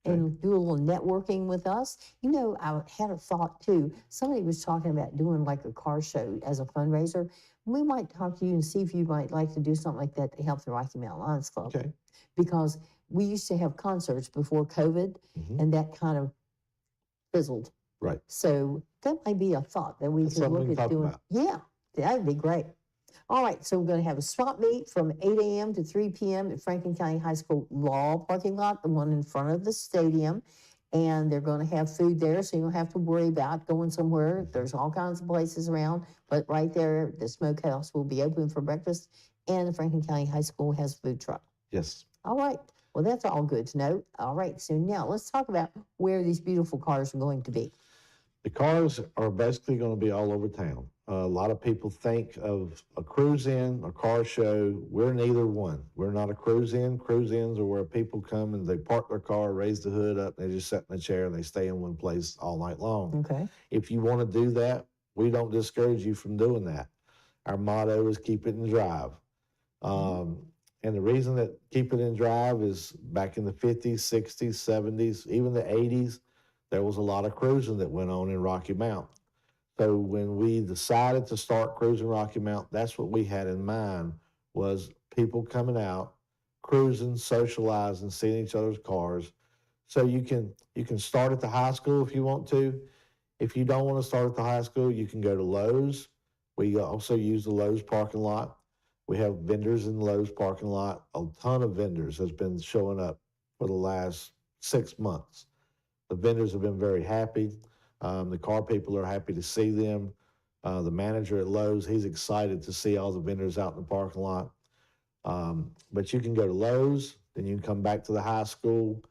and do a little networking with us. I had a thought too. Somebody was talking about doing like a car show as a fundraiser. We might talk to you and see if you might like to do something like that to help the Rocky Mountain Lions Club. Okay. Because we used to have concerts before COVID, Mhm. and that kind of fizzled. Right. So that might be a thought that we That's could something look we at can talk doing. about. Yeah, that'd be great. All right, so we're going to have a swap meet from 8 a.m. to 3 p.m. at Franklin County High School Law parking lot, the one in front of the stadium. And they're going to have food there, so you don't have to worry about going somewhere. There's all kinds of places around, but right there, the smokehouse will be open for breakfast, and the Franklin County High School has a food truck. Yes. All right, well, that's all good to know. All right, so now let's talk about where these beautiful cars are going to be. The cars are basically going to be all over town. A lot of people think of a cruise-in, a car show. We're neither one. We're not a cruise-in. Cruise-ins are where people come and they park their car, raise the hood up, and they just sit in a chair and they stay in one place all night long. Okay. If you want to do that, we don't discourage you from doing that. Our motto is keep it and drive. And the reason that keep it and drive is back in the 50s, 60s, 70s, even the 80s, there was a lot of cruising that went on in Rocky Mount. So when we decided to start cruising Rocky Mount, that's what we had in mind, was people coming out, cruising, socializing, seeing each other's cars. So you can start at the high school if you want to. If you don't want to start at the high school, you can go to Lowe's. We also use the Lowe's parking lot. We have vendors in the Lowe's parking lot. A ton of vendors has been showing up for the last 6 months. The vendors have been very happy. The car people are happy to see them. The manager at Lowe's, he's excited to see all the vendors out in the parking lot. But you can go to Lowe's, then you can come back to the high school.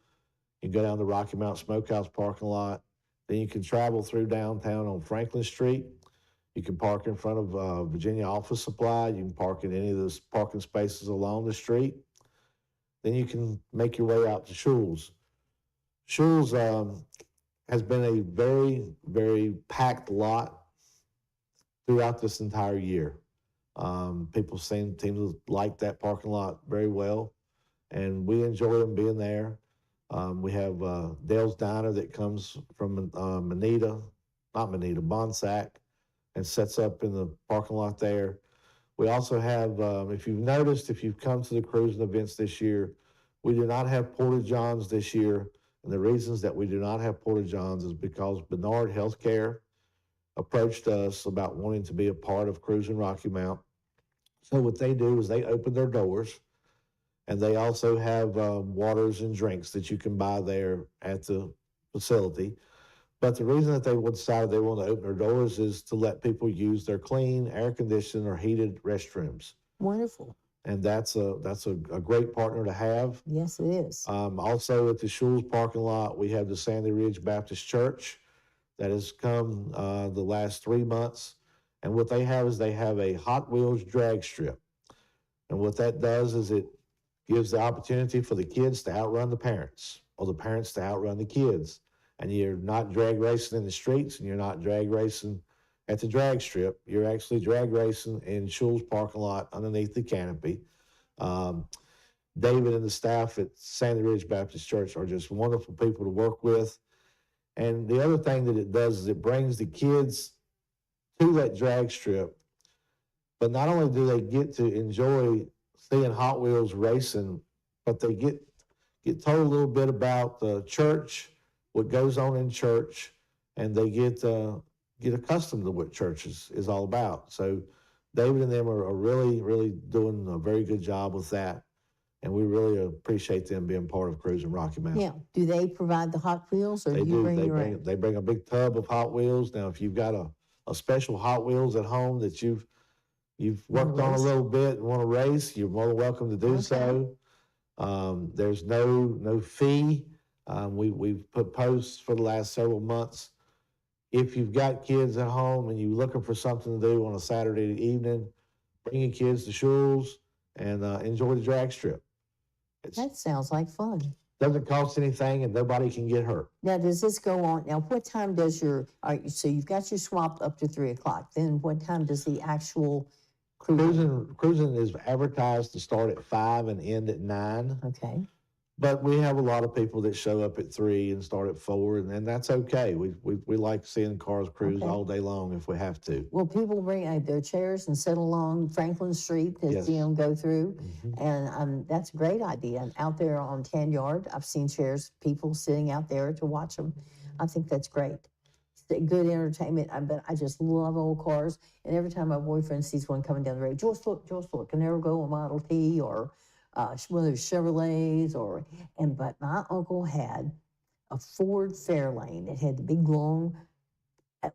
You can go down the Rocky Mount Smokehouse parking lot. Then you can travel through downtown on Franklin Street. You can park in front of Virginia Office Supply. You can park in any of those parking spaces along the street. Then you can make your way out to Schul's. Schul's has been a very, very packed lot throughout this entire year. People seem to like that parking lot very well, and we enjoy them being there. We have Dale's Diner that comes from Bonsack, and sets up in the parking lot there. We also have, if you've noticed, if you've come to the cruising events this year, we do not have Porta Johns this year. And the reasons that we do not have Porta Johns is because Bernard Healthcare approached us about wanting to be a part of Cruising Rocky Mount. So what they do is they open their doors, and they also have waters and drinks that you can buy there at the facility. But the reason that they decided they want to open their doors is to let people use their clean, air-conditioned, or heated restrooms. Wonderful. And that's a great partner to have. Yes, it is. Also at the Schul's parking lot, we have the Sandy Ridge Baptist Church that has come the last 3 months. And what they have is they have a Hot Wheels drag strip. And what that does is it gives the opportunity for the kids to outrun the parents, or the parents to outrun the kids. And you're not drag racing in the streets, and you're not drag racing at the drag strip. You're actually drag racing in Schul's parking lot underneath the canopy. David and the staff at Sandy Ridge Baptist Church are just wonderful people to work with. And the other thing that it does is it brings the kids to that drag strip. But not only do they get to enjoy seeing Hot Wheels racing, but they get told a little bit about the church, what goes on in church, and they get accustomed to what church is all about. So David and them are really, really doing a very good job with that. And we really appreciate them being part of Cruising Rocky Mountain. Yeah. Do they provide the Hot Wheels, or They do you do. bring your own? They bring a big tub of Hot Wheels. Now, if you've got a special Hot Wheels at home that you've worked on a race? little bit and want to race, you're more than welcome to do Okay. so. There's no fee. We've put posts for the last several months. If you've got kids at home and you're looking for something to do on a Saturday evening, bring your kids to Schul's and enjoy the drag strip. It That sounds like fun. doesn't cost anything, and nobody can get hurt. Now, does this go on? Now, what time does so you've got your swap up to 3 o'clock. Then what time does the actual cruising? Cruising is advertised to start at 5 and end at 9. Okay. But we have a lot of people that show up at 3 and start at 4, and that's okay. We like seeing cars cruise Okay. all day long if we have to. Well, people bring their chairs and sit along Franklin Street to Yes. see them go through. Mhm. And that's a great idea. And out there on Tan Yard, I've seen chairs, people sitting out there to watch them. I think that's great. It's good entertainment. But I just love old cars. And every time my boyfriend sees one coming down the road, Joyce, look, and there will go a Model T or one of those Chevrolets but my uncle had a Ford Fairlane. It had the big long,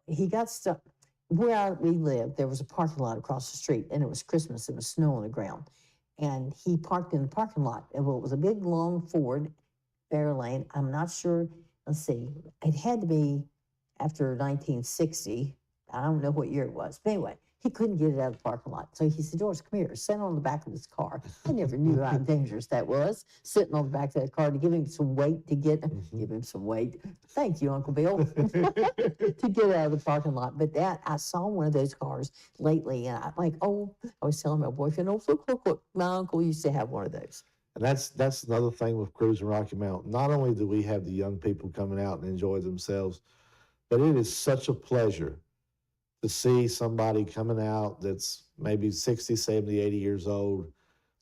he got stuck. Where we lived, there was a parking lot across the street, and it was Christmas. There was snow on the ground. And he parked in the parking lot. And well, it was a big, long Ford Fairlane. I'm not sure. Let's see. It had to be after 1960. I don't know what year it was. But anyway, he couldn't get it out of the parking lot. So he said, George, come here. Sit on the back of this car. I never knew how dangerous that was, sitting on the back of that car to give him some weight give him some weight. Thank you, Uncle Bill, to get out of the parking lot. But I saw one of those cars lately, and I was telling my boyfriend, look, my uncle used to have one of those. And that's another thing with Cruising Rocky Mountain. Not only do we have the young people coming out and enjoy themselves, but it is such a pleasure to see somebody coming out that's maybe 60, 70, 80 years old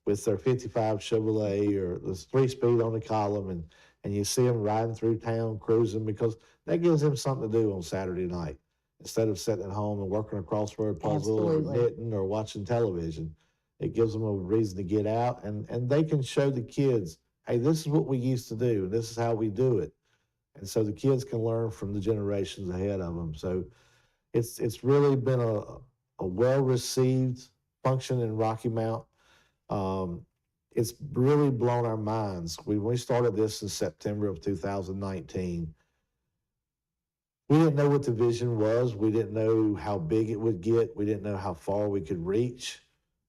with their 55 Chevrolet or the 3-speed on the column, and you see them riding through town, cruising, because that gives them something to do on Saturday night instead of sitting at home and working a crossword puzzle Absolutely. or knitting or watching television. It gives them a reason to get out, and they can show the kids, hey, this is what we used to do, and this is how we do it. And so the kids can learn from the generations ahead of them. So it's really been a well-received function in Rocky Mount. It's really blown our minds. When we started this in September of 2019, we didn't know what the vision was. We didn't know how big it would get. We didn't know how far we could reach.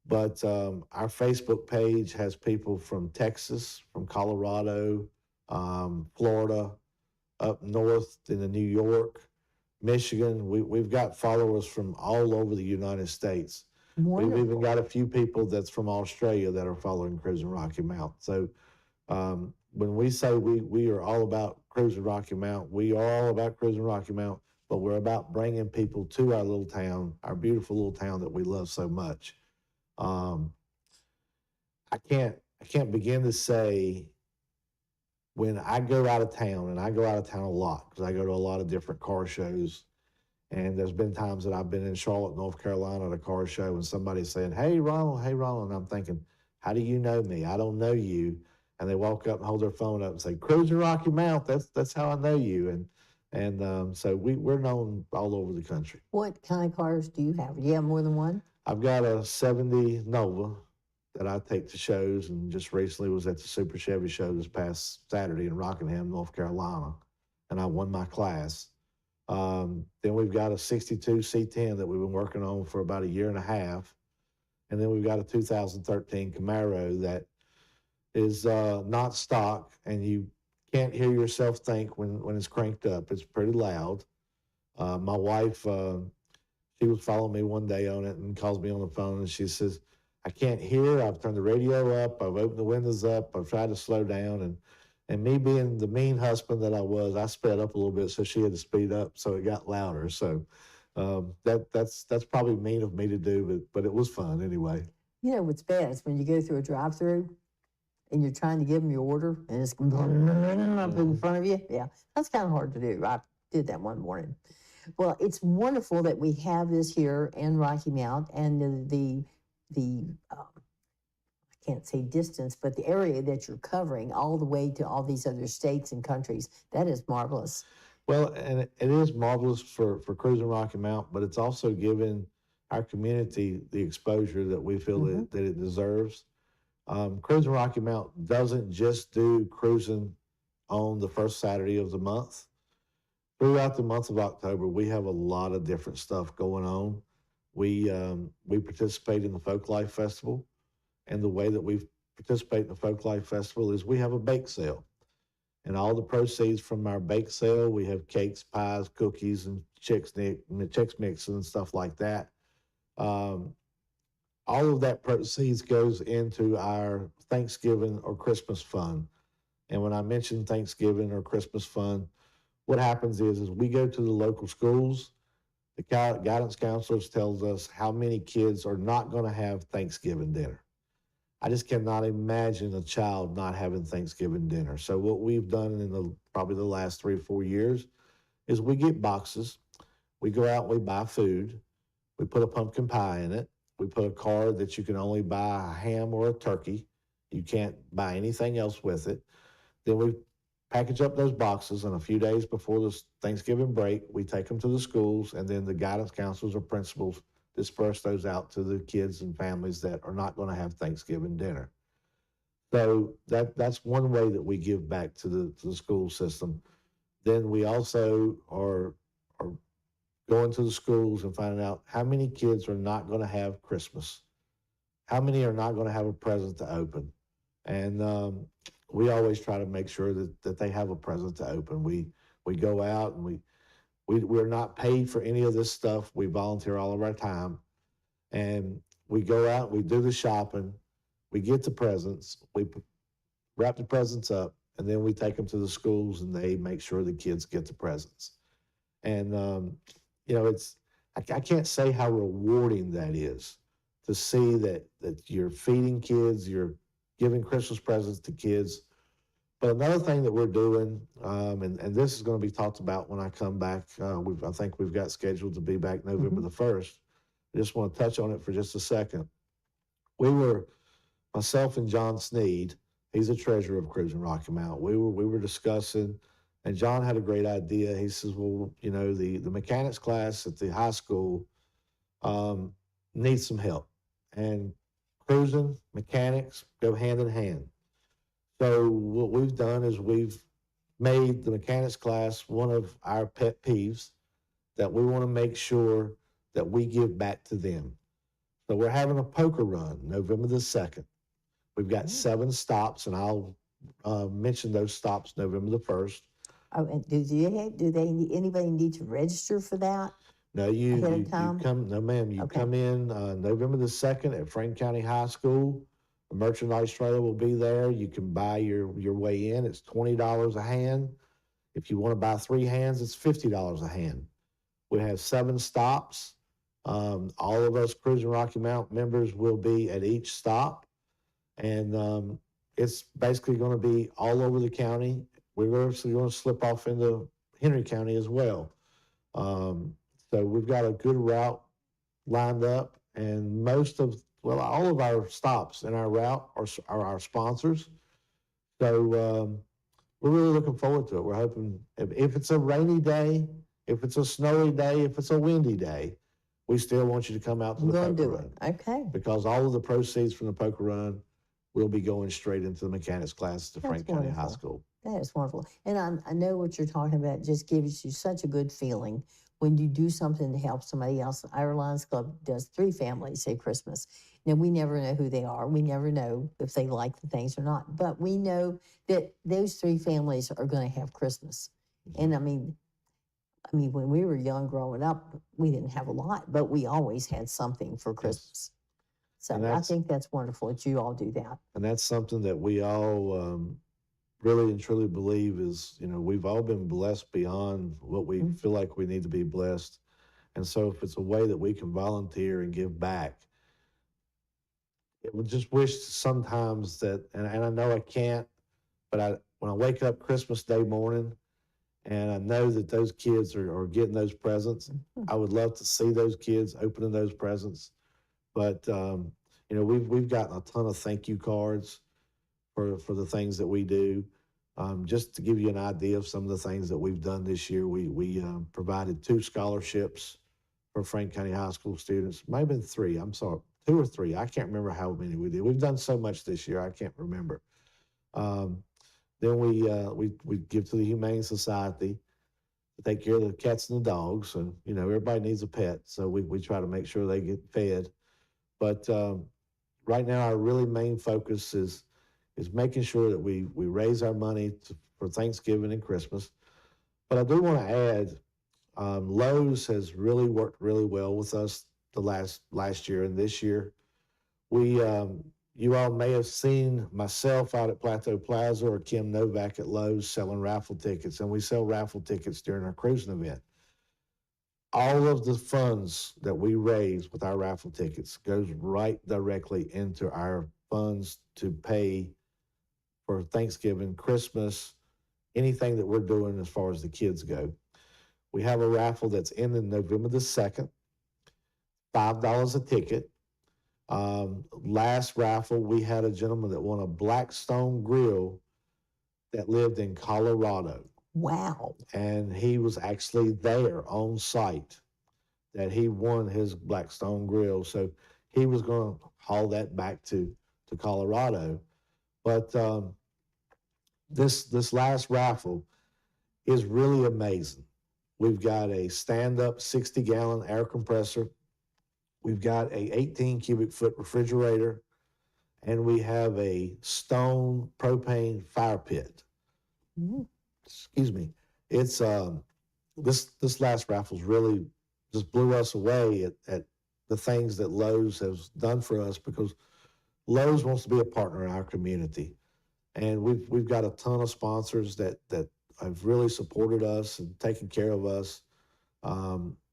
But our Facebook page has people from Texas, from Colorado, Florida, up north into New York, Michigan. We've got followers from all over the United States. We've even Wonderful. got a few people that's from Australia that are following Cruising Rocky Mount. So when we say we are all about Cruising Rocky Mount, we are all about Cruising Rocky Mount, but we're about bringing people to our little town, our beautiful little town that we love so much. I can't begin to say, when I go out of town, and I go out of town a lot because I go to a lot of different car shows, and there's been times that I've been in Charlotte, North Carolina at a car show, and somebody's saying, hey, Ronald, and I'm thinking, how do you know me? I don't know you. And they walk up and hold their phone up and say, Cruising Rocky Mount, that's how I know you. And so we're known all over the country. What kind of cars do you have? Do you have more than one? I've got a 70 Nova that I take to shows, and just recently was at the Super Chevy show this past Saturday in Rockingham, North Carolina, and I won my class. Then we've got a 62 C10 that we've been working on for about a year and a half. And then we've got a 2013 Camaro that is not stock, and you can't hear yourself think when it's cranked up. It's pretty loud. My wife, she was following me one day on it and calls me on the phone, and she says, I can't hear. I've turned the radio up. I've opened the windows up. I've tried to slow down. And me being the mean husband that I was, I sped up a little bit, so she had to speed up, so it got louder. So that's probably mean of me to do, but it was fun anyway. You know what's bad is when you go through a drive-through and you're trying to give them your order and it's up in front of you. Yeah, that's kind of hard to do. I did that one morning. Well, it's wonderful that we have this here in Rocky Mount, and the I can't say distance, but the area that you're covering all the way to all these other states and countries. That is marvelous. Well, and it is marvelous for Cruising Rocky Mount, but it's also given our community the exposure that we feel that it deserves. Cruising Rocky Mount doesn't just do cruising on the first Saturday of the month. Throughout the month of October, we have a lot of different stuff going on. We participate in the Folk Life Festival, and the way that we participate in the Folk Life Festival is we have a bake sale. And all the proceeds from our bake sale, we have cakes, pies, cookies, and Chex Mix and stuff like that. All of that proceeds goes into our Thanksgiving or Christmas fund. And when I mention Thanksgiving or Christmas fund, what happens is we go to the local schools. The guidance counselors tells us how many kids are not going to have Thanksgiving dinner. I just cannot imagine a child not having Thanksgiving dinner. So what we've done in probably the last 3 or 4 years is we get boxes. We go out and we buy food. We put a pumpkin pie in it. We put a card that you can only buy a ham or a turkey. You can't buy anything else with it. Then we package up those boxes, and a few days before the Thanksgiving break, we take them to the schools, and then the guidance counselors or principals disperse those out to the kids and families that are not going to have Thanksgiving dinner. So that's one way that we give back to the school system. Then we also are going to the schools and finding out how many kids are not going to have Christmas, how many are not going to have a present to open, and we always try to make sure that they have a present to open. We go out and we're not paid for any of this stuff. We volunteer all of our time, and we go out, we do the shopping, we get the presents, we wrap the presents up, and then we take them to the schools and they make sure the kids get the presents. And, I can't say how rewarding that is to see that you're feeding kids, you're giving Christmas presents to kids. But another thing that we're doing, and this is going to be talked about when I come back, I think we've got scheduled to be back November the 1st. I just want to touch on it for just a second. Myself and John Sneed, he's the treasurer of Cruising Rocky Mount. We were discussing, and John had a great idea. He says, well, the mechanics class at the high school needs some help. And cruising, mechanics go hand in hand. So what we've done is we've made the mechanics class one of our pet peeves that we want to make sure that we give back to them. So we're having a poker run November the 2nd. We've got 7 stops, and I'll mention those stops November the 1st. Oh, and anybody need to register for that? No, Ahead you of time? come, no ma'am, you Okay. come in November the 2nd at Franklin County High School. The merchandise trailer will be there. You can buy your way in. It's $20 a hand. If you want to buy 3 hands, it's $50 a hand. We have 7 stops. All of us Cruising Rocky Mount members will be at each stop. And it's basically going to be all over the county. We're actually going to slip off into Henry County as well. So we've got a good route lined up, and all of our stops in our route are our sponsors. So we're really looking forward to it. We're hoping if it's a rainy day, if it's a snowy day, if it's a windy day, we still want you to come out to the Go and poker do run. it. Okay. Because all of the proceeds from the poker run will be going straight into the mechanics class at That's Franklin County High wonderful. School. That is wonderful. And I know what you're talking about. It just gives you such a good feeling when you do something to help somebody else. Our Lions Club does 3 families at Christmas. Now, we never know who they are. We never know if they like the things or not. But we know that those 3 families are going to have Christmas. And I mean, when we were young growing up, we didn't have a lot, but we always had something for Christmas. So And I think that's wonderful that you all do that. And that's something that we all really and truly believe is, we've all been blessed beyond what we feel like we need to be blessed. And so if it's a way that we can volunteer and give back, it would just wish sometimes that, and I know I can't, but when I wake up Christmas Day morning and I know that those kids are getting those presents, I would love to see those kids opening those presents. But, we've gotten a ton of thank you cards for the things that we do. Just to give you an idea of some of the things that we've done this year, we provided 2 scholarships for Franklin County High School students. Might have been 3, I'm sorry, 2 or 3. I can't remember how many we did. We've done so much this year, I can't remember. Then we give to the Humane Society to take care of the cats and the dogs. And, everybody needs a pet, so we try to make sure they get fed. But right now, our really main focus is making sure that we raise our money for Thanksgiving and Christmas. But I do want to add, Lowe's has really worked really well with us the last year and this year. We You all may have seen myself out at Plateau Plaza or Kim Novak at Lowe's selling raffle tickets, and we sell raffle tickets during our cruising event. All of the funds that we raise with our raffle tickets goes right directly into our funds to pay for Thanksgiving, Christmas, anything that we're doing as far as the kids go. We have a raffle that's ending November the 2nd, $5 a ticket. Last raffle, we had a gentleman that won a Blackstone grill that lived in Colorado. Wow. And he was actually there on site that he won his Blackstone grill. So he was going to haul that back to Colorado. But this last raffle is really amazing. We've got a stand-up 60-gallon air compressor. We've got a 18 cubic foot refrigerator, and we have a stone propane fire pit. Excuse me. It's this last raffle's really just blew us away at the things that Lowe's has done for us, because Lowe's wants to be a partner in our community, and we've got a ton of sponsors that have really supported us and taken care of us,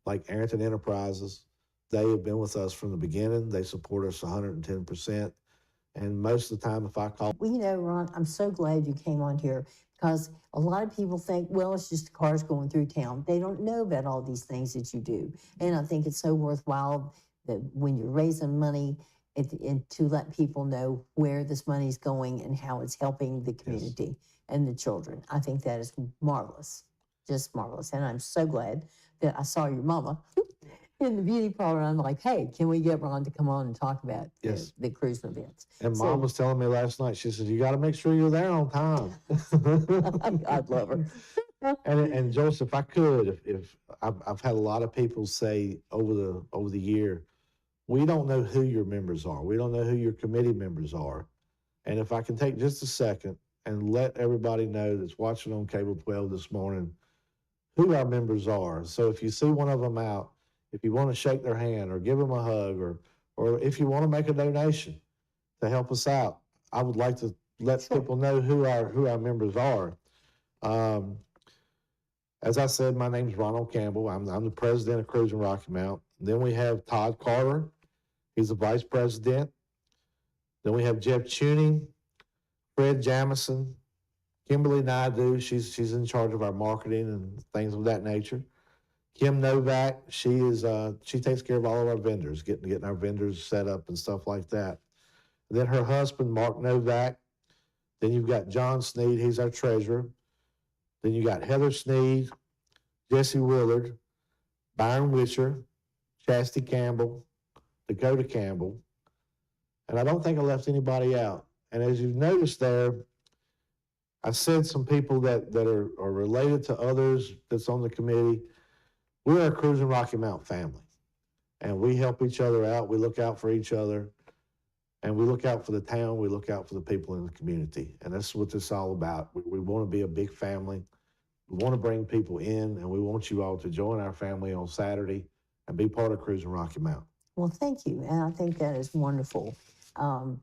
like Arrington Enterprises. They have been with us from the beginning. They support us 110%. And most of the time, if I call... Well, you know, Ron, I'm so glad you came on here, because a lot of people think, well, it's just cars going through town. They don't know about all these things that you do. And I think it's so worthwhile that when you're raising money, and to let people know where this money's going and how it's helping the community and the children. I think that is marvelous, just marvelous. And I'm so glad that I saw your mama in the beauty parlor. I'm like, hey, can we get Ron to come on and talk about the cruising events? And Mom was telling me last night, she said, you got to make sure you're there on time. God love her. And Joseph, if I could, if I've had a lot of people say over the year, we don't know who your members are. We don't know who your committee members are. And if I can take just a second and let everybody know that's watching on Cable 12 this morning who our members are. So if you see one of them out, if you want to shake their hand or give them a hug, or if you want to make a donation to help us out, I would like to let people know who our members are. As I said, my name is Ronald Campbell. I'm the president of Cruising Rocky Mount. Then we have Todd Carter. He's the vice president. Then we have Jeff Tuning, Fred Jamison, Kimberly Naidu. She's in charge of our marketing and things of that nature. Kim Novak, she takes care of all of our vendors, getting our vendors set up and stuff like that. And then her husband, Mark Novak. Then you've got John Sneed, he's our treasurer. Then you got Heather Sneed, Jesse Willard, Byron Witcher, Chastity Campbell, Dakota Campbell. And I don't think I left anybody out. And as you've noticed there, I said some people that are related to others that's on the committee. We're a Cruising Rocky Mount family, and we help each other out. We look out for each other, and we look out for the town. We look out for the people in the community, and that's what this is all about. We want to be a big family. We want to bring people in, and we want you all to join our family on Saturday and be part of Cruising Rocky Mount. Well, thank you, and I think that is wonderful. I'm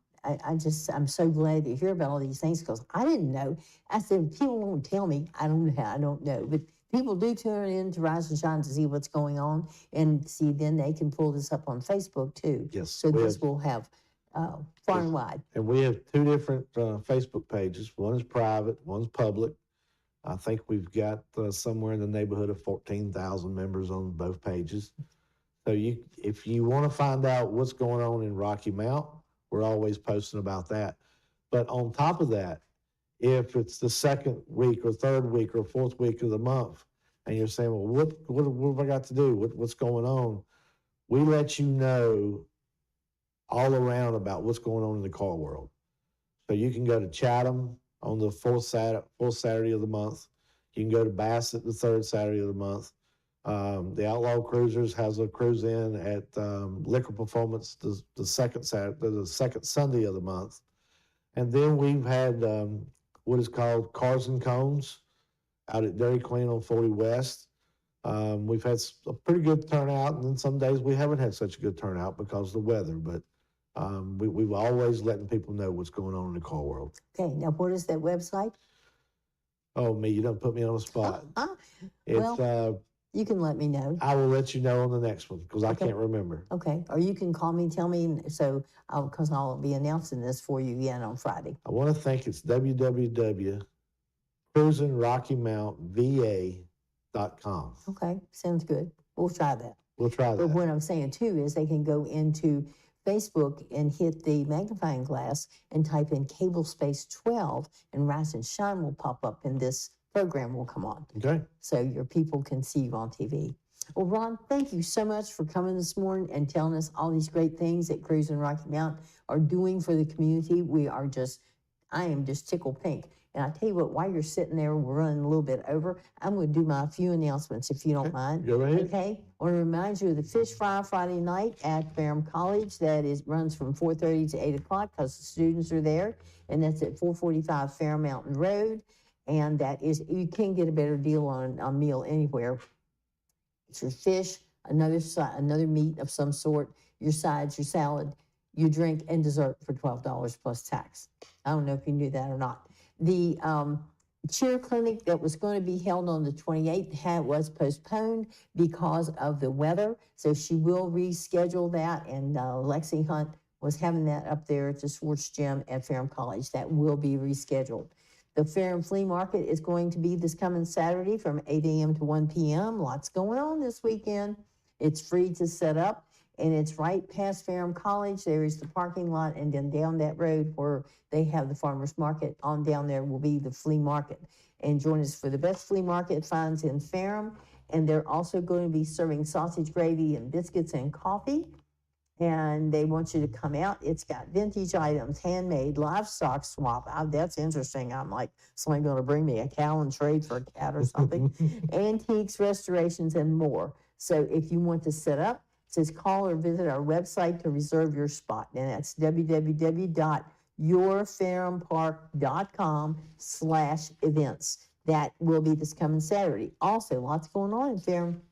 so glad to hear about all these things, because I didn't know. I said, people won't tell me. I don't know, but people do tune in to Rise and Shine to see what's going on, and see, then they can pull this up on Facebook too. Yes. So this will have far and wide. And we have two different Facebook pages. One is private, one's public. I think we've got somewhere in the neighborhood of 14,000 members on both pages. So if you want to find out what's going on in Rocky Mount, we're always posting about that. But on top of that, if it's the second week or third week or fourth week of the month, and you're saying, well, what have I got to do? What's going on? We let you know all around about what's going on in the car world. So you can go to Chatham on the fourth Saturday of the month. You can go to Bassett the third Saturday of the month. The Outlaw Cruisers has a cruise in at Liquor Performance the second Sunday of the month. And then we've had what is called Cars and Cones out at Dairy Queen on 40 West. We've had a pretty good turnout, and then some days we haven't had such a good turnout because of the weather. But We've always letting people know what's going on in the car world. Okay, now what is that website? Oh, me, you don't put me on the spot. It's, You can let me know. I will let you know on the next one because I Okay. can't remember. Okay, or you can call me, tell me, so, because I'll be announcing this for you again on Friday. I want to think it's www.cruisingrockymountva.com. Okay, sounds good. We'll try that. We'll try But that. what I'm saying too is they can go into Facebook and hit the magnifying glass and type in Cable Space 12 and Rise and Shine will pop up and this program will come on. Okay. So your people can see you on TV. Well, Ron, thank you so much for coming this morning and telling us all these great things that Cruising Rocky Mount are doing for the community. I am just tickled pink. And I tell you what, while you're sitting there, we're running a little bit over. I'm going to do my few announcements if you don't mind. Go ahead. Okay. I want to remind you of the Fish Fry Friday night at Ferrum College. That runs from 4:30 to 8 o'clock because the students are there. And that's at 445 Fair Mountain Road. And you can't get a better deal on a meal anywhere. It's your fish, another meat of some sort, your sides, your salad, your drink, and dessert for $12 plus tax. I don't know if you knew that or not. The cheer clinic that was going to be held on the 28th was postponed because of the weather. So she will reschedule that. And Lexi Hunt was having that up there at the sports gym at Ferrum College. That will be rescheduled. The Ferrum Flea Market is going to be this coming Saturday from 8 a.m. to 1 p.m. Lots going on this weekend. It's free to set up, and it's right past Ferrum College. There is the parking lot, and then down that road where they have the farmer's market, on down there will be the flea market. And join us for the best flea market finds in Ferrum. And they're also going to be serving sausage gravy and biscuits and coffee. And they want you to come out. It's got vintage items, handmade, livestock swap. That's interesting. I'm like, somebody going to bring me a cow and trade for a cat or something. Antiques, restorations, and more. So if you want to set up, it says call or visit our website to reserve your spot. And that's www.yourferrumpark.com/events. That will be this coming Saturday. Also, lots going on in Ferrum.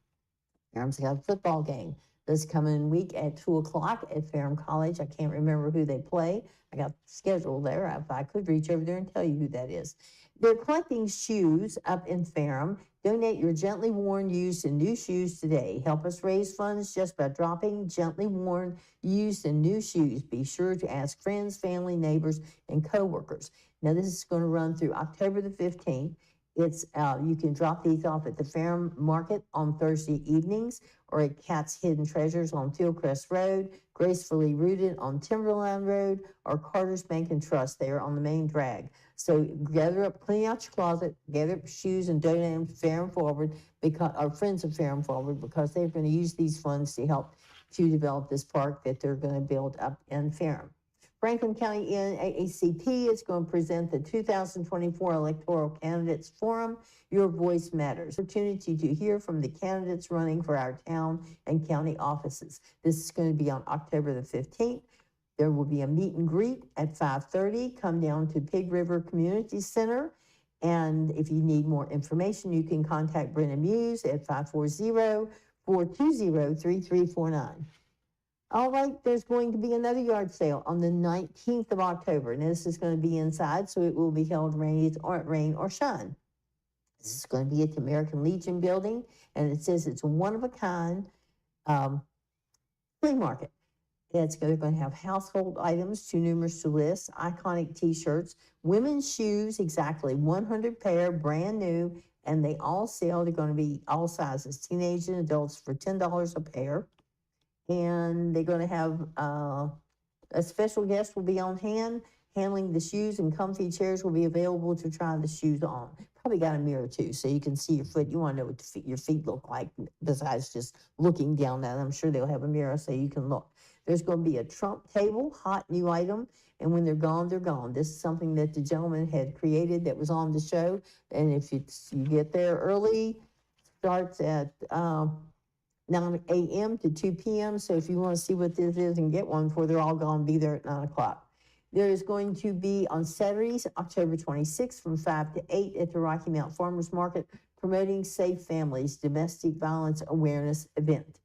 Ferrum's got a football game this coming week at 2 o'clock at Ferrum College. I can't remember who they play. I got the schedule there. If I could reach over there and tell you who that is. They're collecting shoes up in Ferrum. Donate your gently worn, used, and new shoes today. Help us raise funds just by dropping gently worn, used, and new shoes. Be sure to ask friends, family, neighbors, and coworkers. Now, this is going to run through October the 15th. You can drop these off at the Ferrum Market on Thursday evenings or at Cat's Hidden Treasures on Fieldcrest Road, Gracefully Rooted on Timberline Road, or Carter's Bank and Trust there on the main drag. So gather up, clean out your closet, gather up shoes and donate them to Ferrum Forward, because our friends of Ferrum Forward, because they're going to use these funds to help to develop this park that they're going to build up in Ferrum. Franklin County NAACP is going to present the 2024 Electoral Candidates Forum, Your Voice Matters. Opportunity to hear from the candidates running for our town and county offices. This is going to be on October the 15th. There will be a meet and greet at 5:30. Come down to Pig River Community Center. And if you need more information, you can contact Brenna Muse at 540-420-3349. All right, there's going to be another yard sale on the 19th of October, and this is going to be inside, so it will be held rain or shine. This is going to be at the American Legion building, and it says it's a one-of-a-kind flea market. They're going to have household items too numerous to list, iconic T-shirts, women's shoes, exactly 100 pair, brand new, and they all sell. They're going to be all sizes, teenage and adults, for $10 a pair. And they're going to have a special guest will be on hand handling the shoes, and comfy chairs will be available to try the shoes on. Probably got a mirror too, so you can see your foot. You want to know what your feet look like besides just looking down at them. I'm sure they'll have a mirror so you can look. There's going to be a Trump table, hot new item, and when they're gone, they're gone. This is something that the gentleman had created that was on the show, and if you get there early, starts at 9 a.m. to 2 p.m. So if you want to see what this is and get one before they're all gone, be there at 9 o'clock. There is going to be on Saturdays, October 26th from 5 to 8 at the Rocky Mount Farmers Market, promoting Safe Families Domestic Violence Awareness event.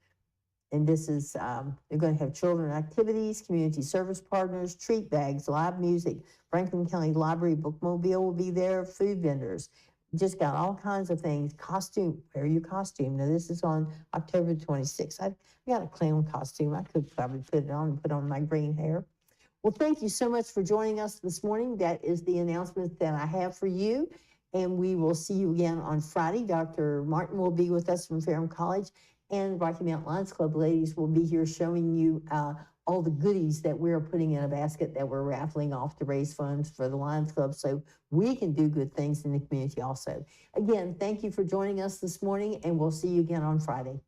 And this is, they're going to have children activities, community service partners, treat bags, live music. Franklin County Library Bookmobile will be there, food vendors. Just got all kinds of things. Costume, wear your costume. Now, this is on October 26th. I got a clown costume. I could probably put it on and put on my green hair. Well, thank you so much for joining us this morning. That is the announcement that I have for you. And we will see you again on Friday. Dr. Martin will be with us from Ferrum College, and Rocky Mountain Lions Club ladies will be here showing you all the goodies that we're putting in a basket that we're raffling off to raise funds for the Lions Club so we can do good things in the community also. Again, thank you for joining us this morning, and we'll see you again on Friday.